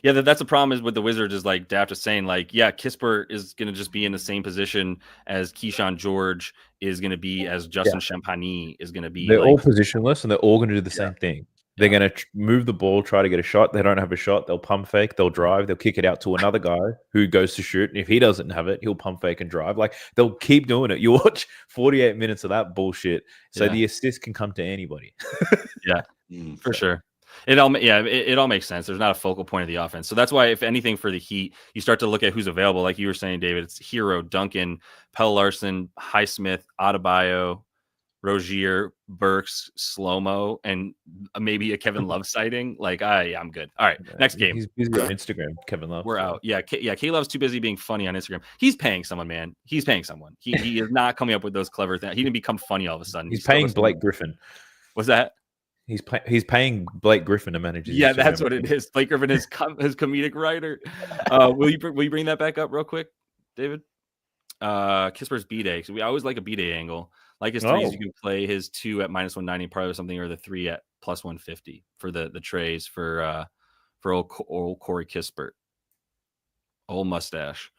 Yeah, that's the problem is with the Wizards is like Daft is saying, like, Kispert is going to just be in the same position as Keyshawn George is going to be, as Justin Champagny is going to be. They're all positionless, and they're all going to do the same thing. They're going to move the ball, try to get a shot. They don't have a shot. They'll pump fake. They'll drive. They'll kick it out to another guy who goes to shoot. And if he doesn't have it, he'll pump fake and drive. Like, they'll keep doing it. You watch 48 minutes of that bullshit. So the assist can come to anybody. For sure. It all makes sense. There's not a focal point of the offense. So that's why, if anything, for the Heat, you start to look at who's available. Like you were saying, David, it's Hero, Duncan, Pelle Larsson, Highsmith, Adebayo, Rozier, Burks, Slow-Mo, and maybe a Kevin Love sighting. Like, I'm good. All right, next game. He's busy on Instagram, Kevin Love. We're out. K-Love's too busy being funny on Instagram. He's paying someone, man. He's paying someone. He is not coming up with those clever things. He didn't become funny all of a sudden. He's paying Blake Griffin. What's that? He's paying Blake Griffin to manage. Yeah, that's what it is. Blake Griffin is his comedic writer. Will you bring that back up real quick, David? Kispert's B-Day. So we always like a B-Day angle. Like his threes, you can play his 2 at -190 probably or something, or the 3 at +150 for the trays for old Corey Kispert. Old mustache.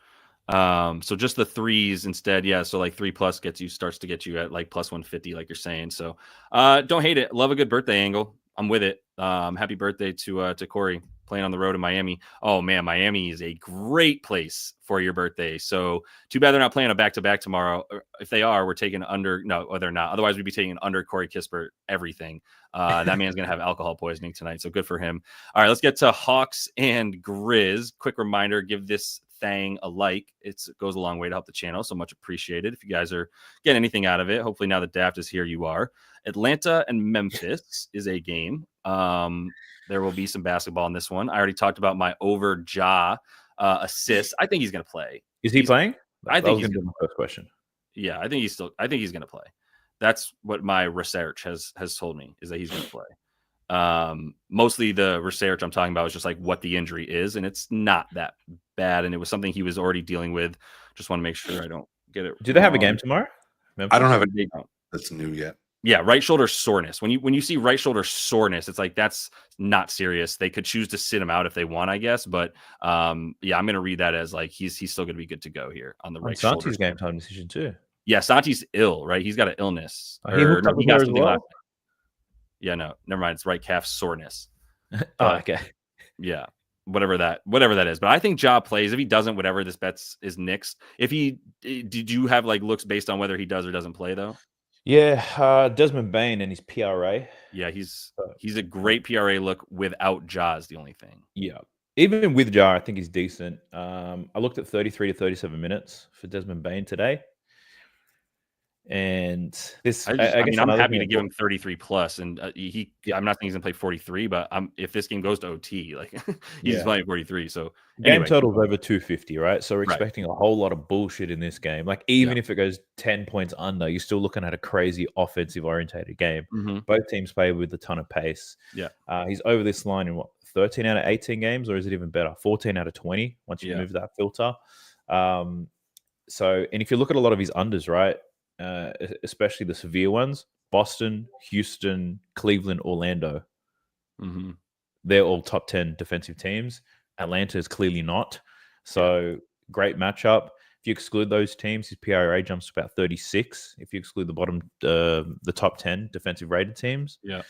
So just the 3s instead. Yeah. So like 3+ starts to get you at like +150, like you're saying. So don't hate it. Love a good birthday angle. I'm with it. Happy birthday to Corey playing on the road in Miami. Oh man, Miami is a great place for your birthday. So too bad they're not playing a back-to-back tomorrow. If they are, we're taking under. No, they're not. Otherwise, we'd be taking under Corey Kispert everything. That man's gonna have alcohol poisoning tonight. So good for him. All right, let's get to Hawks and Grizz. Quick reminder: give this thing a like. It goes a long way to help the channel. So much appreciated. If you guys are getting anything out of it, hopefully now that Daft is here, you are. Atlanta and Memphis is a game. There will be some basketball in this one. I already talked about my over Ja assist. I think he's going to play. Is he playing? I think he's going to be my first question. Yeah, I think he's going to play. That's what my research has told me, is that he's going to play. Mostly the research I'm talking about is just like what the injury is, and it's not that bad. And it was something he was already dealing with. Just want to make sure I don't get it. Do they have a game tomorrow? I don't have a game that's new yet. Yeah, right shoulder soreness. When you see right shoulder soreness, it's like that's not serious. They could choose to sit him out if they want, I guess. But I'm going to read that as like he's still going to be good to go here on the right shoulder. Santi's game time decision too. Yeah, Santi's ill, right? He's got an illness. He got something last. Yeah, no, never mind. It's right calf soreness. Okay. Yeah, whatever that is. But I think Ja plays. If he doesn't, whatever, this bet's is nixed. Did you have like looks based on whether he does or doesn't play though? Yeah, Desmond Bain and his PRA. Yeah, he's a great PRA look without Ja is the only thing. Yeah, even with Ja, I think he's decent. I looked at 33 to 37 minutes for Desmond Bain today. And this, I guess mean, I'm another happy thing to give him 33 plus, and Yeah. I'm not saying he's gonna play 43, but if this game goes to OT, like he's Yeah. playing 43. So game anyway, total's over 250, right? So we're Right. expecting a whole lot of bullshit in this game. Like even if it goes 10 points under, you're still looking at a crazy offensive orientated game. Mhm. Both teams play with a ton of pace. Yeah. He's over this line in what, 13 out of 18 games, or is it even better? 14 out of 20 once you move that filter. So, and if you look at a lot of his unders, right, especially the severe ones, Boston, Houston, Cleveland, Orlando, they're all top 10 defensive teams. Atlanta is clearly not. So great matchup. If you exclude those teams, his PRA jumps to about 36. If you exclude the bottom, the top 10 defensive rated teams. Yeah.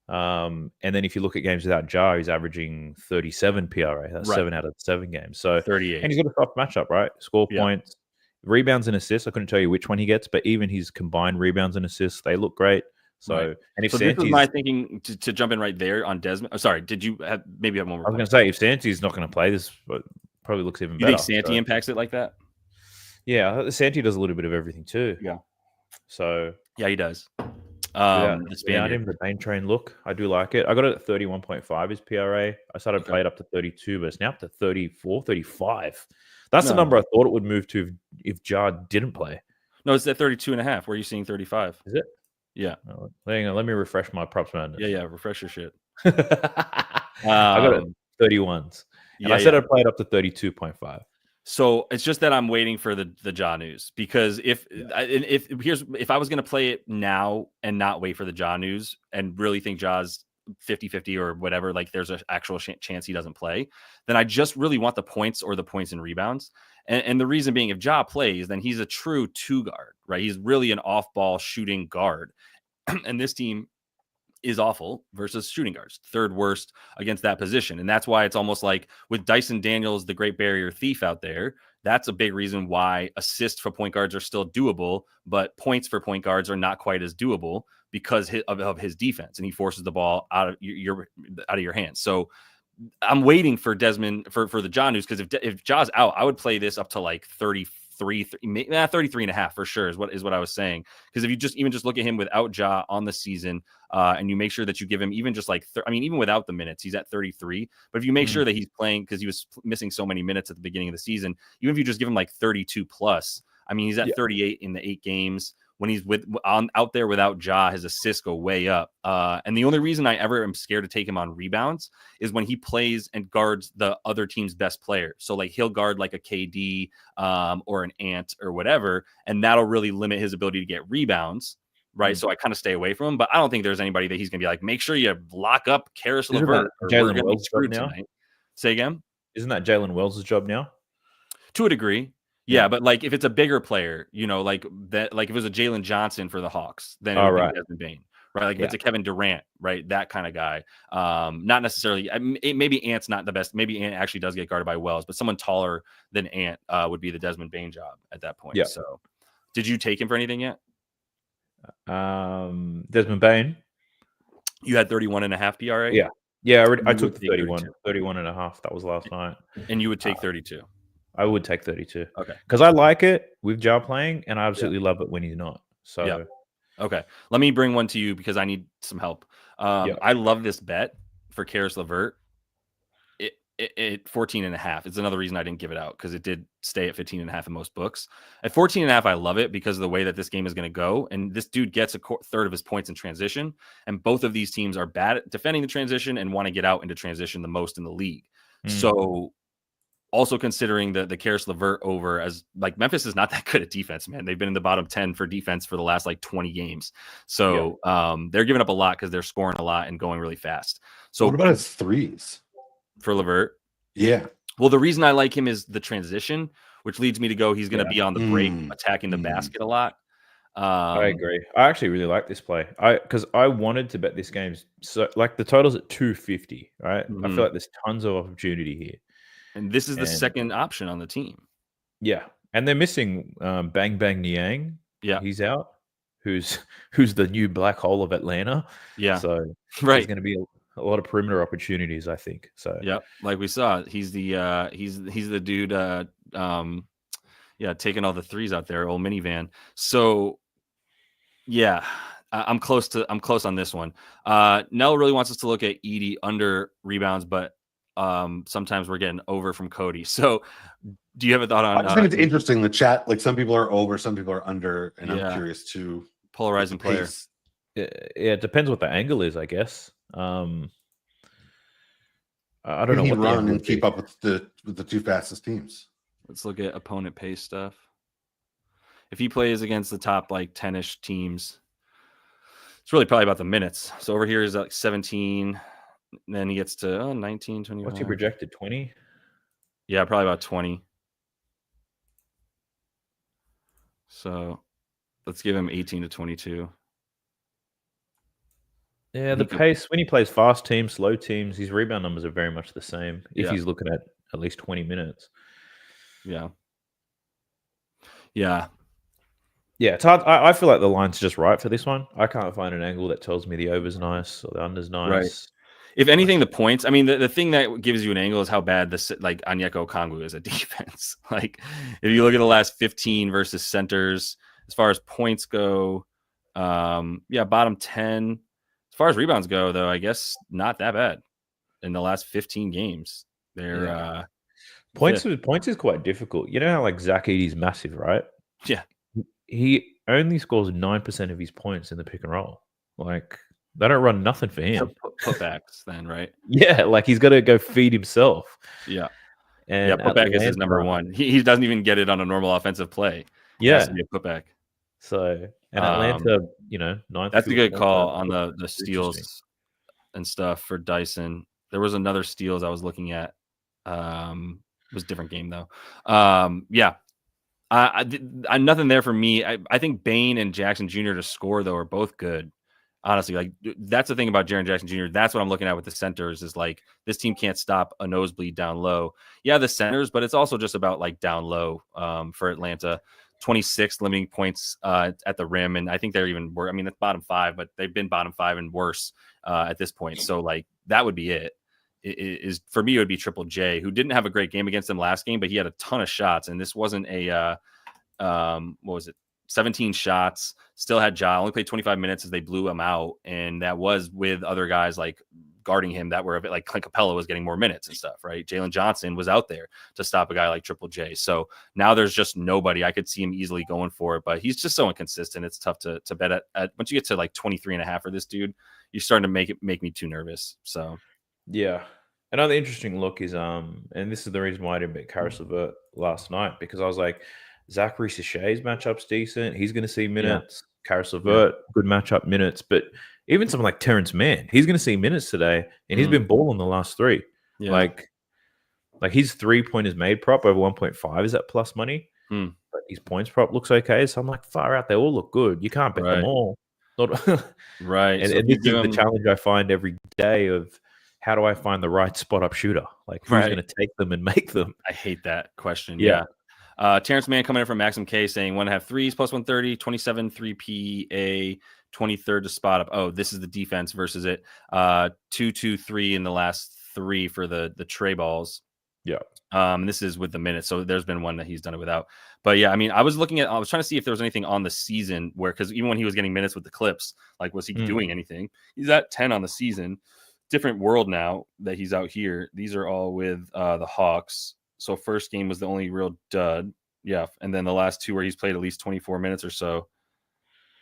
And then if you look at games without Ja, he's averaging 37 PRA. That's 7 out of 7 games. So 38. And he's got a soft matchup, right? Score points, rebounds and assists. I couldn't tell you which one he gets, but even his combined rebounds and assists, they look great. So, and if this is my thinking to jump in right there on Desmond. Oh, sorry, did you maybe have one more? I was going to say if Santi's not going to play, this probably looks even better. You think Santi impacts it like that? Yeah, Santi does a little bit of everything too. Yeah. So yeah, he does. Without him, the Bane train look, I do like it. I got it at 31.5 his PRA. I started to play it up to 32, but it's now up to 34, 35. That's the number I thought it would move to if Ja didn't play. No, it's at 32.5. Where are you seeing 35? Is it? Yeah. Oh, hang on, let me refresh my props madness. Yeah, refresh your shit. I got it 31s. And I said I'd play it up to 32.5. So it's just that I'm waiting for the Ja news, because if I was going to play it now and not wait for the Ja news and really think Ja's 50-50 or whatever, like there's an actual chance he doesn't play, then I just really want the points or the points and rebounds. And the reason being, if Ja plays, then he's a true 2 guard, right? He's really an off ball shooting guard. And this team is awful versus shooting guards, 3rd worst against that position. And that's why it's almost like with Dyson Daniels, the great barrier thief out there, that's a big reason why assists for point guards are still doable, but points for point guards are not quite as doable because of his defense, and he forces the ball out of your hands. So I'm waiting for Desmond for the Ja news, because if Ja's out, I would play this up to like 33.5 for sure is what I was saying. Because if you just look at him without Ja on the season, and you make sure that you give him even just like even without the minutes, he's at 33. But if you make sure that he's playing, because he was missing so many minutes at the beginning of the season, even if you just give him like 32 plus, I mean, he's at 38 in the 8 games. When he's out there without Ja, his assists go way up. And the only reason I ever am scared to take him on rebounds is when he plays and guards the other team's best player. So like he'll guard like a KD or an Ant or whatever, and that'll really limit his ability to get rebounds. Right. So I kind of stay away from him, but I don't think there's anybody that he's going to be like, make sure you lock up Caris LeVert, or we're going to be screwed tonight. Say again? Isn't that Jalen Wells' job now? To a degree. Yeah, but like if it's a bigger player, like that, like if it was a Jalen Johnson for the Hawks, then it would be Desmond Bane, right? Like if it's a Kevin Durant, right? That kind of guy. Not necessarily. Maybe Ant's not the best. Maybe Ant actually does get guarded by Wells, but someone taller than Ant would be the Desmond Bane job at that point. Yeah. So, did you take him for anything yet? Desmond Bane. You had 31.5 PRA. Yeah. I took the 31.5. That was last night. And you would take 32. I would take 32. Okay. Because I like it with Ja playing, and I absolutely love it when he's not. So, okay. Let me bring one to you because I need some help. I love this bet for Caris LeVert. It 14.5. It's another reason I didn't give it out, because it did stay at 15.5 in most books. At 14.5, I love it because of the way that this game is going to go. And this dude gets a third of his points in transition. And both of these teams are bad at defending the transition and want to get out into transition the most in the league. So, also considering the Caris LeVert over, as like Memphis is not that good at defense, man. They've been in the bottom 10 for defense for the last like 20 games. So they're giving up a lot because they're scoring a lot and going really fast. So what about his threes for LeVert? Yeah. Well, the reason I like him is the transition, which leads me to go, he's going to be on the break, attacking the basket a lot. I agree. I actually really like this play. Because I wanted to bet this game. So like the total's at 250, right? I feel like there's tons of opportunity here. And this is the second option on the team. Yeah. And they're missing Bang Bang Niang. Yeah. He's out. Who's the new black hole of Atlanta. Yeah. So there's going to be a lot of perimeter opportunities, I think. So like we saw, he's the dude taking all the threes out there, old minivan. So Yeah, I'm close on this one. Nell really wants us to look at Edey under rebounds, but sometimes we're getting over from Cody. So, do you have a thought on? I just think it's interesting. The chat, like some people are over, some people are under, and I'm curious to polarizing player. Yeah, it depends what the angle is, I guess. I don't know what run and keep up with the two fastest teams. Let's look at opponent pace stuff. If he plays against the top like 10-ish teams, it's really probably about the minutes. So over here is like 17. And then he gets to 19, 25. What's he projected? 20? Yeah, probably about 20. So let's give him 18 to 22. Yeah, the pace when he plays fast teams, slow teams, his rebound numbers are very much the same. If he's looking at least 20 minutes. Yeah. Yeah, it's hard. I feel like the line's just right for this one. I can't find an angle that tells me the over's nice or the under's nice. Right. If anything, the points. I mean, the thing that gives you an angle is how bad Onyeka Okongwu is at defense. Like, if you look at the last 15 versus centers, as far as points go, bottom 10. As far as rebounds go, though, I guess not that bad in the last 15 games. They're points is quite difficult. You know how like Zach Edey's massive, right? Yeah. He only scores 9% of his points in the pick and roll. Like, they don't run nothing for him. So putbacks then, right? Yeah, like he's got to go feed himself. Yeah. And putback is his number one. He doesn't even get it on a normal offensive play. It has to be a putback. So, and Atlanta, ninth. That's a good call on the steals and stuff for Dyson. There was another steals I was looking at. It was a different game, though. I'm nothing there for me. I think Bane and Jackson Jr. to score, though, are both good. Honestly, like that's the thing about Jaren Jackson Jr. That's what I'm looking at with the centers is like this team can't stop a nosebleed down low. Yeah, the centers, but it's also just about like down low for Atlanta. 26 limiting points at the rim, and I think they're even worse. I mean, that's bottom 5, but they've been bottom 5 and worse at this point. So like that would be it. Is for me, it would be Triple J, who didn't have a great game against them last game, but he had a ton of shots, and this wasn't a what was it? 17 shots, still had Ja, only played 25 minutes as they blew him out, and that was with other guys like guarding him that were a bit like Clint Capella was getting more minutes and stuff, right? Jalen Johnson was out there to stop a guy like Triple J. So now there's just nobody. I could see him easily going for it, but he's just so inconsistent. It's tough to bet at once you get to like 23.5 for this dude, you're starting to make me too nervous. So yeah. Another interesting look is and this is the reason why I didn't bet Caris LeVert last night, because I was like, Zachary Sachet's matchup's decent. He's going to see minutes. Caris LeVert, good matchup minutes. But even someone like Terrence Mann, he's going to see minutes today, and he's been balling the last 3. Yeah. Like his 3-pointers made prop over 1.5 is that plus money. But his points prop looks okay. So I'm like, far out, they all look good. You can't bet them all. Right. And, so and this is the challenge I find every day of how do I find the right spot up shooter? Like who's going to take them and make them? I hate that question. Yeah. Terrence Mann coming in from Maxim K saying want to have threes plus 130, 27 3 PA, 23rd to spot up. Oh, this is the defense versus it. 2-2-3 in the last 3 for the tray balls. Yeah. This is with the minutes. So there's been one that he's done it without. But yeah, I mean, I was trying to see if there was anything on the season where, because even when he was getting minutes with the Clips, like was he doing anything? He's at 10 on the season. Different world now that he's out here. These are all with the Hawks. So first game was the only real dud. Yeah. And then the last 2 where he's played at least 24 minutes or so.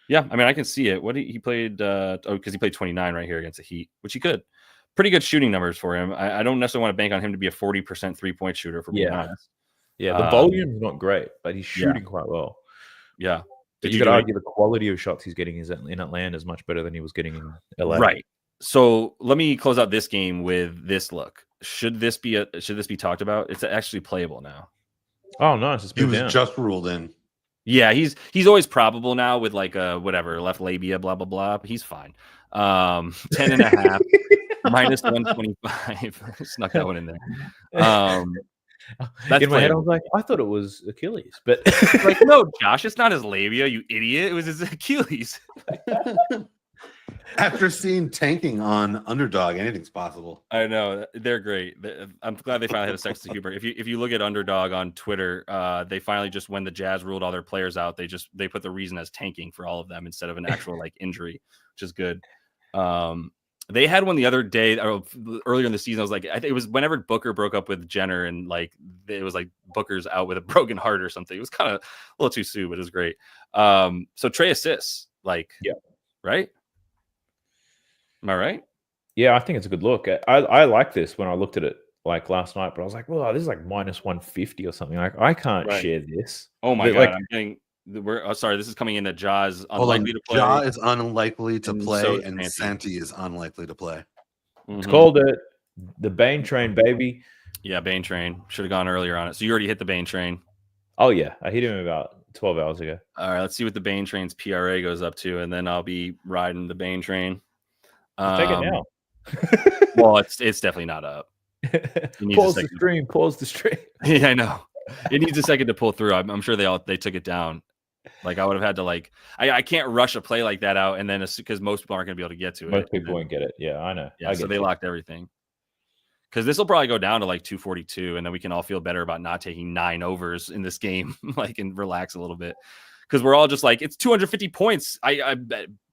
Yeah. I mean, I can see it. What he played, because he played 29 right here against the Heat, which he could. Pretty good shooting numbers for him. I don't necessarily want to bank on him to be a 40% 3-point shooter, for being honest. Yeah. The volume's not great, but he's shooting quite well. Yeah. You could argue the quality of shots he's getting in Atlanta is much better than he was getting in LA. Right. So let me close out this game with this look. Should this be talked about? It's actually playable now. Oh, nice. He was just ruled in. Yeah, he's always probable now with like a whatever left labia, blah blah blah. But he's fine. 10.5 minus 125. Snuck that one in there. That's in my head, I was like, I thought it was Achilles, but like, no, Josh, it's not his labia, you idiot. It was his Achilles. After seeing tanking on Underdog, anything's possible. I know they're great. I'm glad they finally had a sex to humor. If you look at Underdog on Twitter, they finally just, when the Jazz ruled all their players out, they put the reason as tanking for all of them instead of an actual like injury, which is good. They had one the other day earlier in the season. I was like, I think it was whenever Booker broke up with Jenner, and like it was like Booker's out with a broken heart or something. It was kind of a little too soon, but it was great. So Trey assists, like, yeah, right. Am I right? Yeah, I think it's a good look. I like this when I looked at it like last night, but I was like, well, this is like minus 150 or something. Like, I can't share this. Oh my God. Like, sorry, this is coming in that Ja is unlikely to play. Ja is unlikely to play, and Santi is unlikely to play. It's called the Bane train, baby. Yeah, Bane train. Should have gone earlier on it. So you already hit the Bane train. Oh, yeah. I hit him about 12 hours ago. All right, let's see what the Bane train's PRA goes up to, and then I'll be riding the Bane train. Take it now. Well, it's definitely not up. Pause the stream. Yeah, I know. It needs a second to pull through. I'm sure they took it down. Like, I would have had to I can't rush a play like that out, and then because most people aren't going to be able to get to it. Most people won't get it. Yeah, I know. Yeah, so they locked everything. Because this will probably go down to like 242, and then we can all feel better about not taking 9 overs in this game, and relax a little bit. Because we're all just like, it's 250 points. I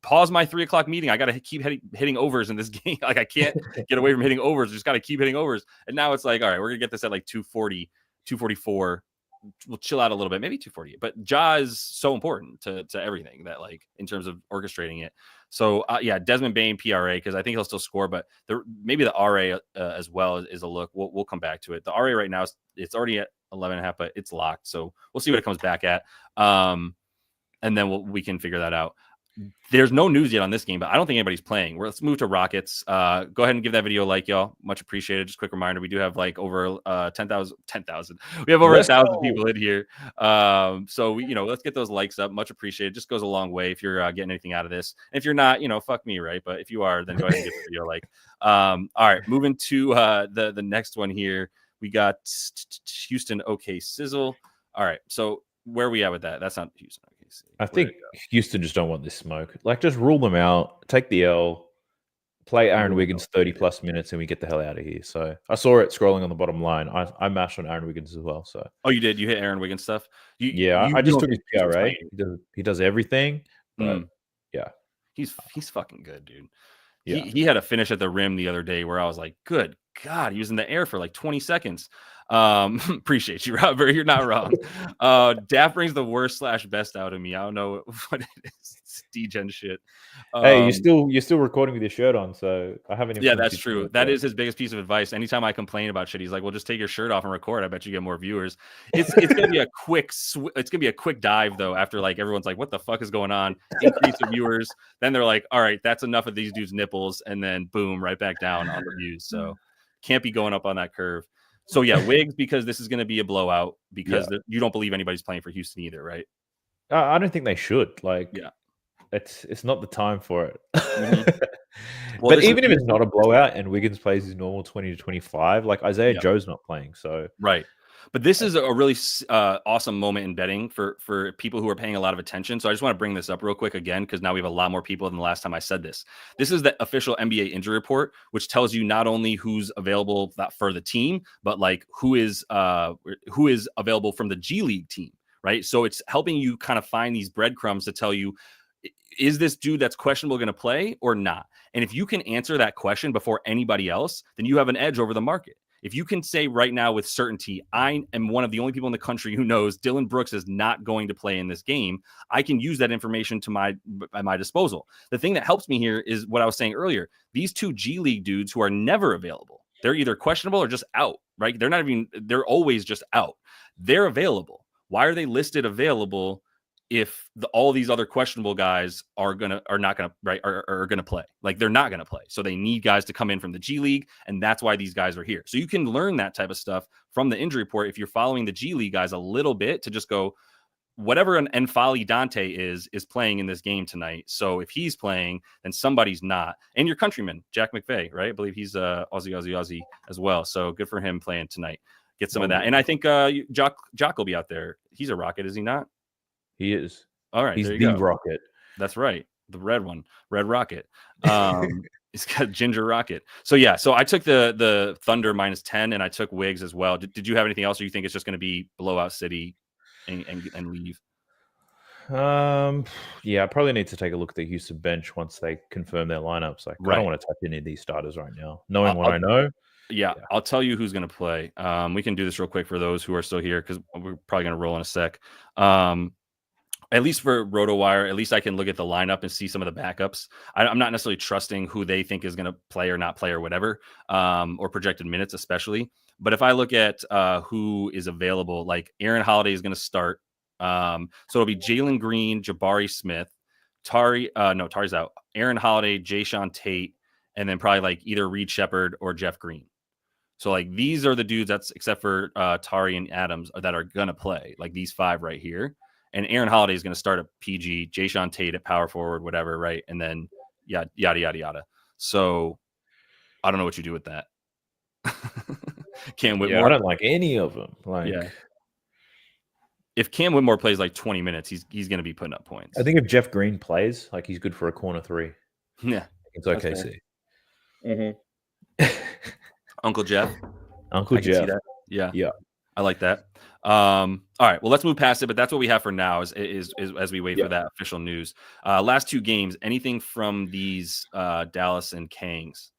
pause my 3 o'clock meeting. I got to keep hitting overs in this game. Like, I can't get away from hitting overs. Just got to keep hitting overs. And now it's like, all right, we're going to get this at like 240, 244. We'll chill out a little bit, maybe 240. But Ja is so important to everything that, like, in terms of orchestrating it. So, yeah, Desmond Bane, PRA, because I think he'll still score. But maybe the RA as well is a look. We'll come back to it. The RA right now, it's already at 11.5, but it's locked. So we'll see what it comes back at. And then we can figure that out. There's no news yet on this game, but I don't think anybody's playing. Let's move to Rockets. Go ahead and give that video a like, y'all. Much appreciated. Just quick reminder, we do have like over 10,000. We have over 1,000 people in here. So let's get those likes up. Much appreciated. Just goes a long way if you're getting anything out of this. And if you're not, fuck me, right? But if you are, then go ahead and give the video a like. All right, moving to the next one here. We got Houston OK Sizzle. All right, so where are we at with that? That's not Houston. I think Houston just don't want this smoke. Like, just rule them out, take the L, play Aaron Wiggins 30+ minutes, and we get the hell out of here. So I saw it scrolling on the bottom line. I mashed on Aaron Wiggins as well. So you did? You hit Aaron Wiggins stuff? I just took his PRA. He does everything. But yeah, he's fucking good, dude. Yeah. He had a finish at the rim the other day where I was like, good God, he was in the air for like 20 seconds. Appreciate you, Robert. You're not wrong. Daft brings the worst / best out of me. I don't know what it is. It's D-gen shit. Hey, you're still recording with your shirt on, so I haven't. Yeah, that's true. That is his biggest piece of advice. Anytime I complain about shit, he's like, "Well, just take your shirt off and record. I bet you get more viewers." It's gonna be a quick. It's gonna be a quick dive though. After like everyone's like, "What the fuck is going on?" Increase the viewers. Then they're like, "All right, that's enough of these dudes' nipples," and then boom, right back down on the views. So can't be going up on that curve. So yeah, Wiggs, because this is going to be a blowout because you don't believe anybody's playing for Houston either, right? I don't think they should. Like, it's not the time for it. Well, but even if it's not a blowout and Wiggins plays his normal 20 to 25, like Isaiah Joe's not playing. So right. But this is a really awesome moment in betting for people who are paying a lot of attention. So I just want to bring this up real quick again, because now we have a lot more people than the last time I said this. This is the official NBA injury report, which tells you not only who's available for the team, but like who is available from the G League team, right? So it's helping you kind of find these breadcrumbs to tell you, is this dude that's questionable going to play or not? And if you can answer that question before anybody else, then you have an edge over the market. If you can say right now with certainty, I am one of the only people in the country who knows Dillon Brooks is not going to play in this game, I can use that information at my disposal. The thing that helps me here is what I was saying earlier. These 2 G League dudes who are never available, they're either questionable or just out, right? They're always just out. They're available. Why are they listed available if all these other questionable guys are gonna play? Like, they're not gonna play. So they need guys to come in from the G League, and that's why these guys are here. So you can learn that type of stuff from the injury report if you're following the G League guys a little bit, to just go, whatever an N'Faly Dante is playing in this game tonight. So if he's playing, then somebody's not. And your countryman, Jack McVay, right? I believe he's Aussie as well. So good for him playing tonight. Get some of that. And I think Jock will be out there. He's a Rocket, is he not? He is. All right. He's the Rocket. That's right. the red one, Red Rocket. He's got Ginger Rocket. So yeah, so I took the Thunder -10, and I took Wiggs as well. Did you have anything else, or you think it's just going to be blowout city and leave? Yeah, I probably need to take a look at the Houston bench once they confirm their lineups. Like, I don't want to touch any of these starters right now, knowing what I know. Yeah, I'll tell you who's going to play. We can do this real quick for those who are still here because we're probably going to roll in a sec. At least for RotoWire, at least I can look at the lineup and see some of the backups. I'm not necessarily trusting who they think is going to play or not play or whatever, or projected minutes especially. But if I look at who is available, like Aaron Holiday is going to start. So it'll be Jalen Green, Jabari Smith, Tari's out. Aaron Holiday, Jayshawn Tate, and then probably like either Reed Shepherd or Jeff Green. So like these are the dudes that's except for Tari and Adams that are gonna play. Like these 5 right here. And Aaron Holiday is gonna start at PG, Jayshawn Tate at power forward, whatever, right? And then yada yada yada. So I don't know what you do with that. Cam Whitmore. I don't like any of them. If Cam Whitmore plays like 20 minutes, he's going to be putting up points. I think if Jeff Green plays, like he's good for a corner 3. Yeah, it's OKC. Uncle Jeff. Uncle Jeff. Yeah. I like that. All right. Well, let's move past it, but that's what we have for now is as we wait for that official news. Last 2 games, anything from these Dallas and Kangs?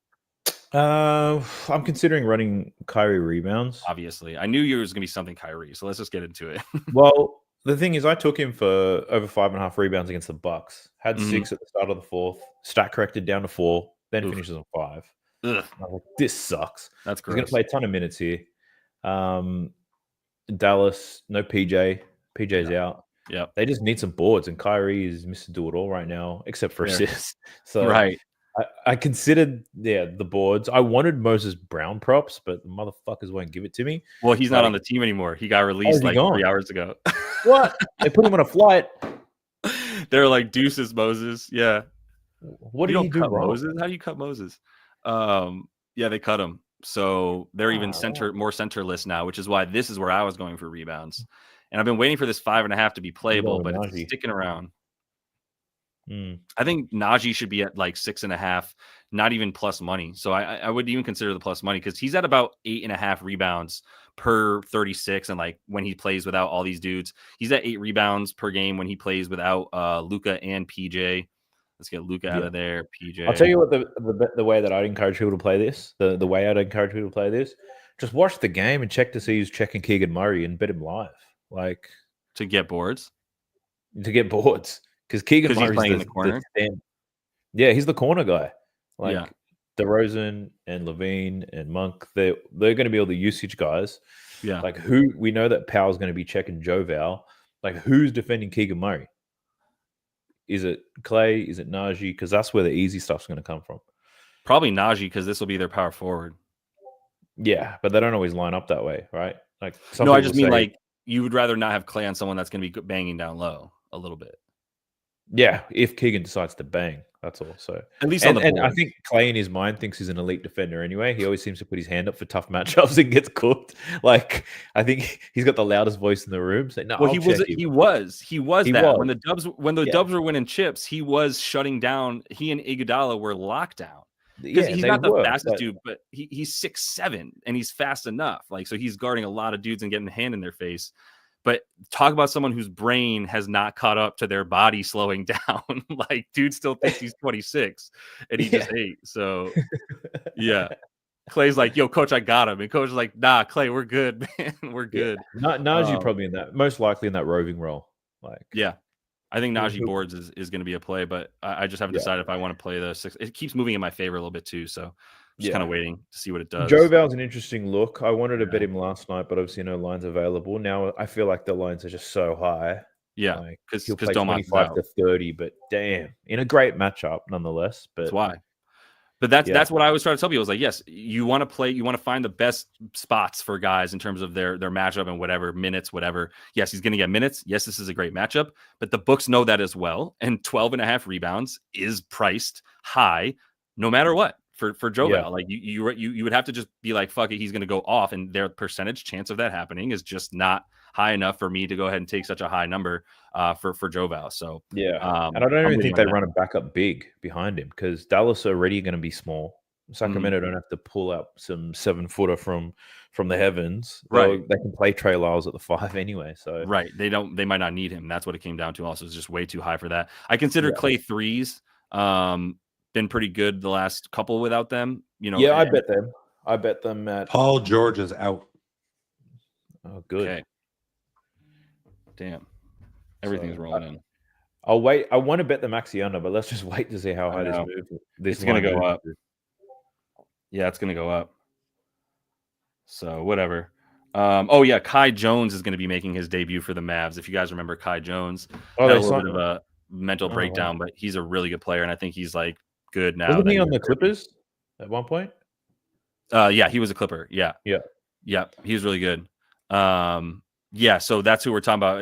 I'm considering running Kyrie rebounds. Obviously, I knew you was going to be something Kyrie, so let's just get into it. Well, the thing is, I took him for over 5.5 rebounds against the Bucks. Had 6 at the start of the 4th. Stat corrected down to 4. Then finishes on 5. Like, this sucks. That's gross. He's going to play a ton of minutes here. Dallas, no PJ. PJ's out. Yeah, they just need some boards, and Kyrie is Mr. Do-It-All right now, except for assists. So right. I considered the boards. I wanted Moses Brown props, but the motherfuckers won't give it to me. Well, he's not on the team anymore. He got released like 3 hours ago. What? They put him on a flight. They're like, deuces, Moses. Yeah. What did he do wrong? Moses? How do you cut Moses? Yeah, they cut him. So they're even more centerless now, which is why this is where I was going for rebounds. And I've been waiting for this 5.5 to be playable, but it's sticking around. I think Najee should be at like 6.5, not even plus money. So I would even consider the plus money because he's at about 8.5 rebounds per 36. And like when he plays without all these dudes, he's at 8 rebounds per game when he plays without Luka and PJ. Let's get Luka out of there. PJ. I'll tell you what the way that I'd encourage people to play this. The way I'd encourage people to play this, just watch the game and check to see who's checking Keegan Murray and bet him live. Like to get boards. Because Keegan Murray's playing in the corner. He's the corner guy. Like DeRozan and Levine and Monk, they're going to be all the usage guys. Yeah. Like who we know that Powell's going to be checking Joe Val. Like who's defending Keegan Murray? Is it Clay? Is it Najee? Because that's where the easy stuff's going to come from. Probably Najee because this will be their power forward. Yeah, but they don't always line up that way, right? Like no, I just mean like you would rather not have Clay on someone that's going to be banging down low a little bit. Yeah, if Keegan decides to bang, that's all. So at least on the board. And I think Clay in his mind thinks he's an elite defender anyway. He always seems to put his hand up for tough matchups and gets cooked. Like I think he's got the loudest voice in the room. Saying, no, well, he was that when the Dubs were winning chips, he was shutting down. He and Iguodala were locked down. Because he's not the fastest dude, but he's 6'7" and he's fast enough. Like so, he's guarding a lot of dudes and getting a hand in their face. But talk about someone whose brain has not caught up to their body slowing down. Like, dude still thinks he's 26 and he just ate. So, yeah. Clay's like, yo, coach, I got him. And coach is like, nah, Clay, we're good, man. We're good. Najee probably in that, most likely in that roving role. Like, yeah. I think Najee boards is going to be a play, but I just haven't decided if I want to play the 6. It keeps moving in my favor a little bit too. So, just kind of waiting to see what it does. Joe Val's an interesting look. I wanted to bet him last night, but obviously no lines available. Now I feel like the lines are just so high. Yeah, because he'll play 25 to 30, but damn, in a great matchup nonetheless. But that's why. But that's what I was trying to tell people. I was like, yes, you want to play, you want to find the best spots for guys in terms of their matchup and whatever minutes, whatever. Yes, he's going to get minutes. Yes, this is a great matchup, but the books know that as well. And 12.5 rebounds is priced high, no matter what. For Joe Val, like you would have to just be like, fuck it, he's going to go off, and their percentage chance of that happening is just not high enough for me to go ahead and take such a high number for Joval. So and I don't even think they run a backup big behind him because Dallas are already going to be small. Sacramento don't have to pull up some 7-footer from the heavens. They can play Trey Lyles at the 5 anyway. So they might not need him. That's what it came down to. Also, it's just way too high for that. I consider Clay threes been pretty good the last couple without them. I bet them. I bet them at Paul George is out. Oh, good. Okay. Damn. Everything's rolling in. I'll wait. I want to bet the Maxey under, but let's just wait to see how high this move. It's going to go up. Yeah, it's going to go up. So whatever. Kai Jones is going to be making his debut for the Mavs. If you guys remember Kai Jones, a little bit of a mental breakdown, but he's a really good player, and I think he's like good now. Wasn't he on the Clippers at one point? Yeah, he was a Clipper. Yeah, he was really good. So that's who we're talking about.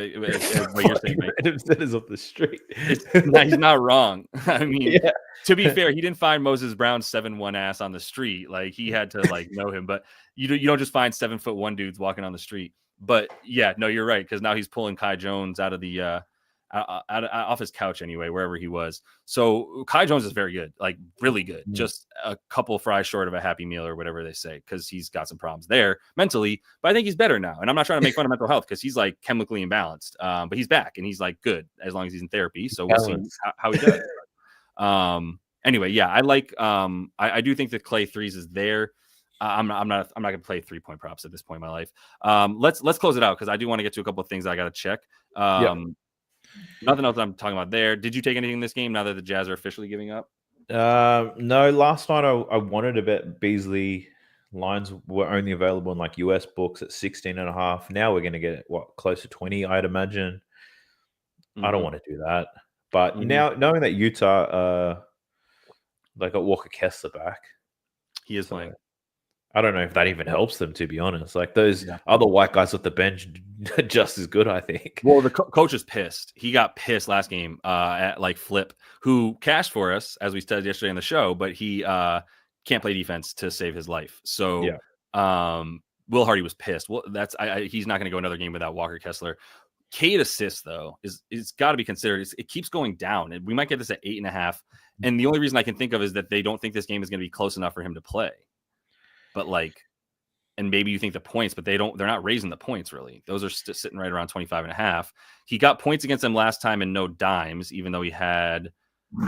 What you're saying, That is off the street. He's not wrong. I mean, to be fair, he didn't find Moses Brown's 7'1" ass on the street. Like he had to know him, but you don't just find 7'1" dudes walking on the street. But yeah, no, you're right because now he's pulling Kai Jones out of the off his couch anyway, wherever he was. So Kai Jones is very good, like really good. Just a couple fries short of a Happy Meal or whatever they say, because he's got some problems there mentally. But I think he's better now. And I'm not trying to make fun of mental health because he's like chemically imbalanced. But he's back and he's like good as long as he's in therapy. So we'll see how he does. Anyway, yeah, I like. I do think that Clay threes is there. I'm not going to play 3-point props at this point in my life. Let's close it out because I do want to get to a couple of things I got to check. Nothing else I'm talking about there. Did you take anything in this game now that the Jazz are officially giving up? No, last night I wanted to bet Beasley. Lines were only available in like US books at 16.5. Now we're going to get close to 20, I'd imagine. I don't want to do that. But now knowing that Utah, they got Walker Kessler back. He is playing. I don't know if that even helps them, to be honest. Like those other white guys off the bench, just as good, I think. Well, the coach is pissed. He got pissed last game at like Flip, who cashed for us, as we said yesterday in the show, but he can't play defense to save his life. So Will Hardy was pissed. Well, he's not going to go another game without Walker Kessler. Cade assists, though, is got to be considered. It keeps going down. And we might get this at 8.5. And the only reason I can think of is that they don't think this game is going to be close enough for him to play. But and maybe you think the points, but they're not raising the points really. Those are sitting right around 25.5. He got points against them last time and no dimes, even though he had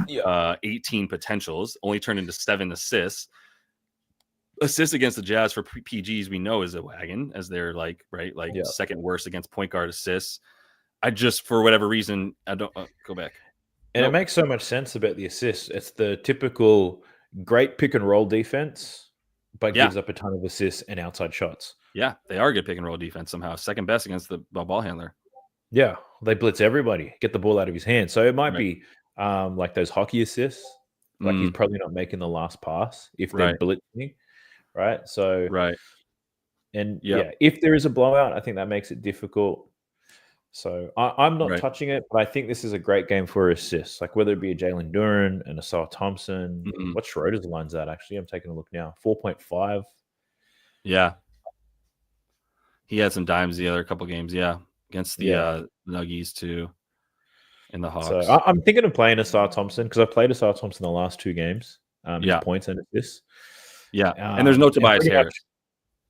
18 potentials, only turned into 7 assists. Assists against the Jazz for PGs, we know is a wagon, as they're second worst against point guard assists. I just, for whatever reason, I don't go back. And it makes so much sense about the assists. It's the typical great pick and roll defense, but gives up a ton of assists and outside shots. Yeah, they are good pick and roll defense somehow. Second best against the ball handler. Yeah, they blitz everybody, get the ball out of his hand. So it might be like those hockey assists. Like he's probably not making the last pass if they're blitzing, right? So and if there is a blowout, I think that makes it difficult. So I'm not touching it, but I think this is a great game for assists. Like whether it be a Jalen Duren and a Asar Thompson. What Schroeder's line's at, actually? I'm taking a look now. 4.5. Yeah. He had some dimes the other couple games, against the Nuggies too, and the Hawks. So I'm thinking of playing Asar Thompson because I've played Asar Thompson the last 2 games. His points and assists. Yeah, and there's no Tobias Harris.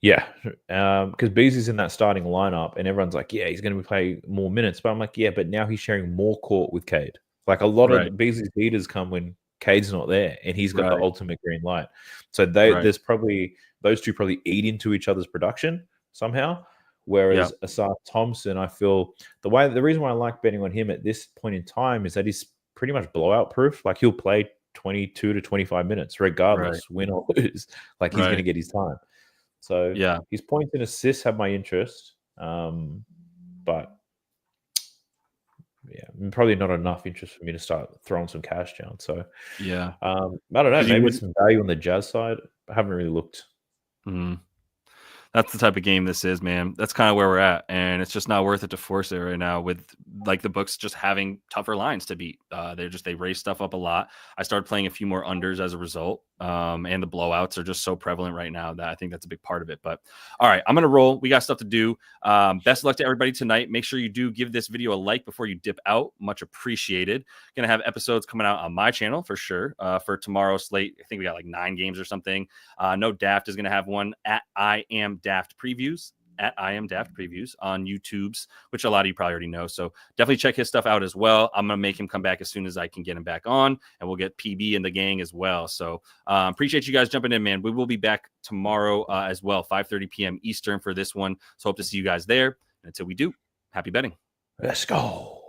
Yeah, because Beasley's in that starting lineup, and everyone's like, he's going to be playing more minutes. But I'm like, but now he's sharing more court with Cade. Like a lot of Beasley's beaters come when Cade's not there, and he's got the ultimate green light. So there's probably those two probably eat into each other's production somehow. Whereas Asar Thompson, I feel the reason why I like betting on him at this point in time is that he's pretty much blowout proof. Like he'll play 22 to 25 minutes regardless, win or lose. Like he's going to get his time. So his points and assists have my interest, but probably not enough interest for me to start throwing some cash down. So I don't know, maybe with some value on the Jazz side. I haven't really looked. That's the type of game this is, man. That's kind of where we're at, and it's just not worth it to force it right now with like the books just having tougher lines to beat. They raise stuff up a lot. I started playing a few more unders as a result. And the blowouts are just so prevalent right now that I think that's a big part of it. But all right, I'm going to roll. We got stuff to do. Best of luck to everybody tonight. Make sure you do give this video a like before you dip out. Much appreciated. Going to have episodes coming out on my channel for sure. For tomorrow's slate, I think we got like 9 games or something. No Daft is going to have one at I Am Daft Previews. At I Am Daft Previews on YouTube's, which a lot of you probably already know. So definitely check his stuff out as well. I'm going to make him come back as soon as I can get him back on, and we'll get PB and the gang as well. So appreciate you guys jumping in, man. We will be back tomorrow as well, 5:30 p.m. Eastern for this one. So hope to see you guys there. And until we do, happy betting. Let's go.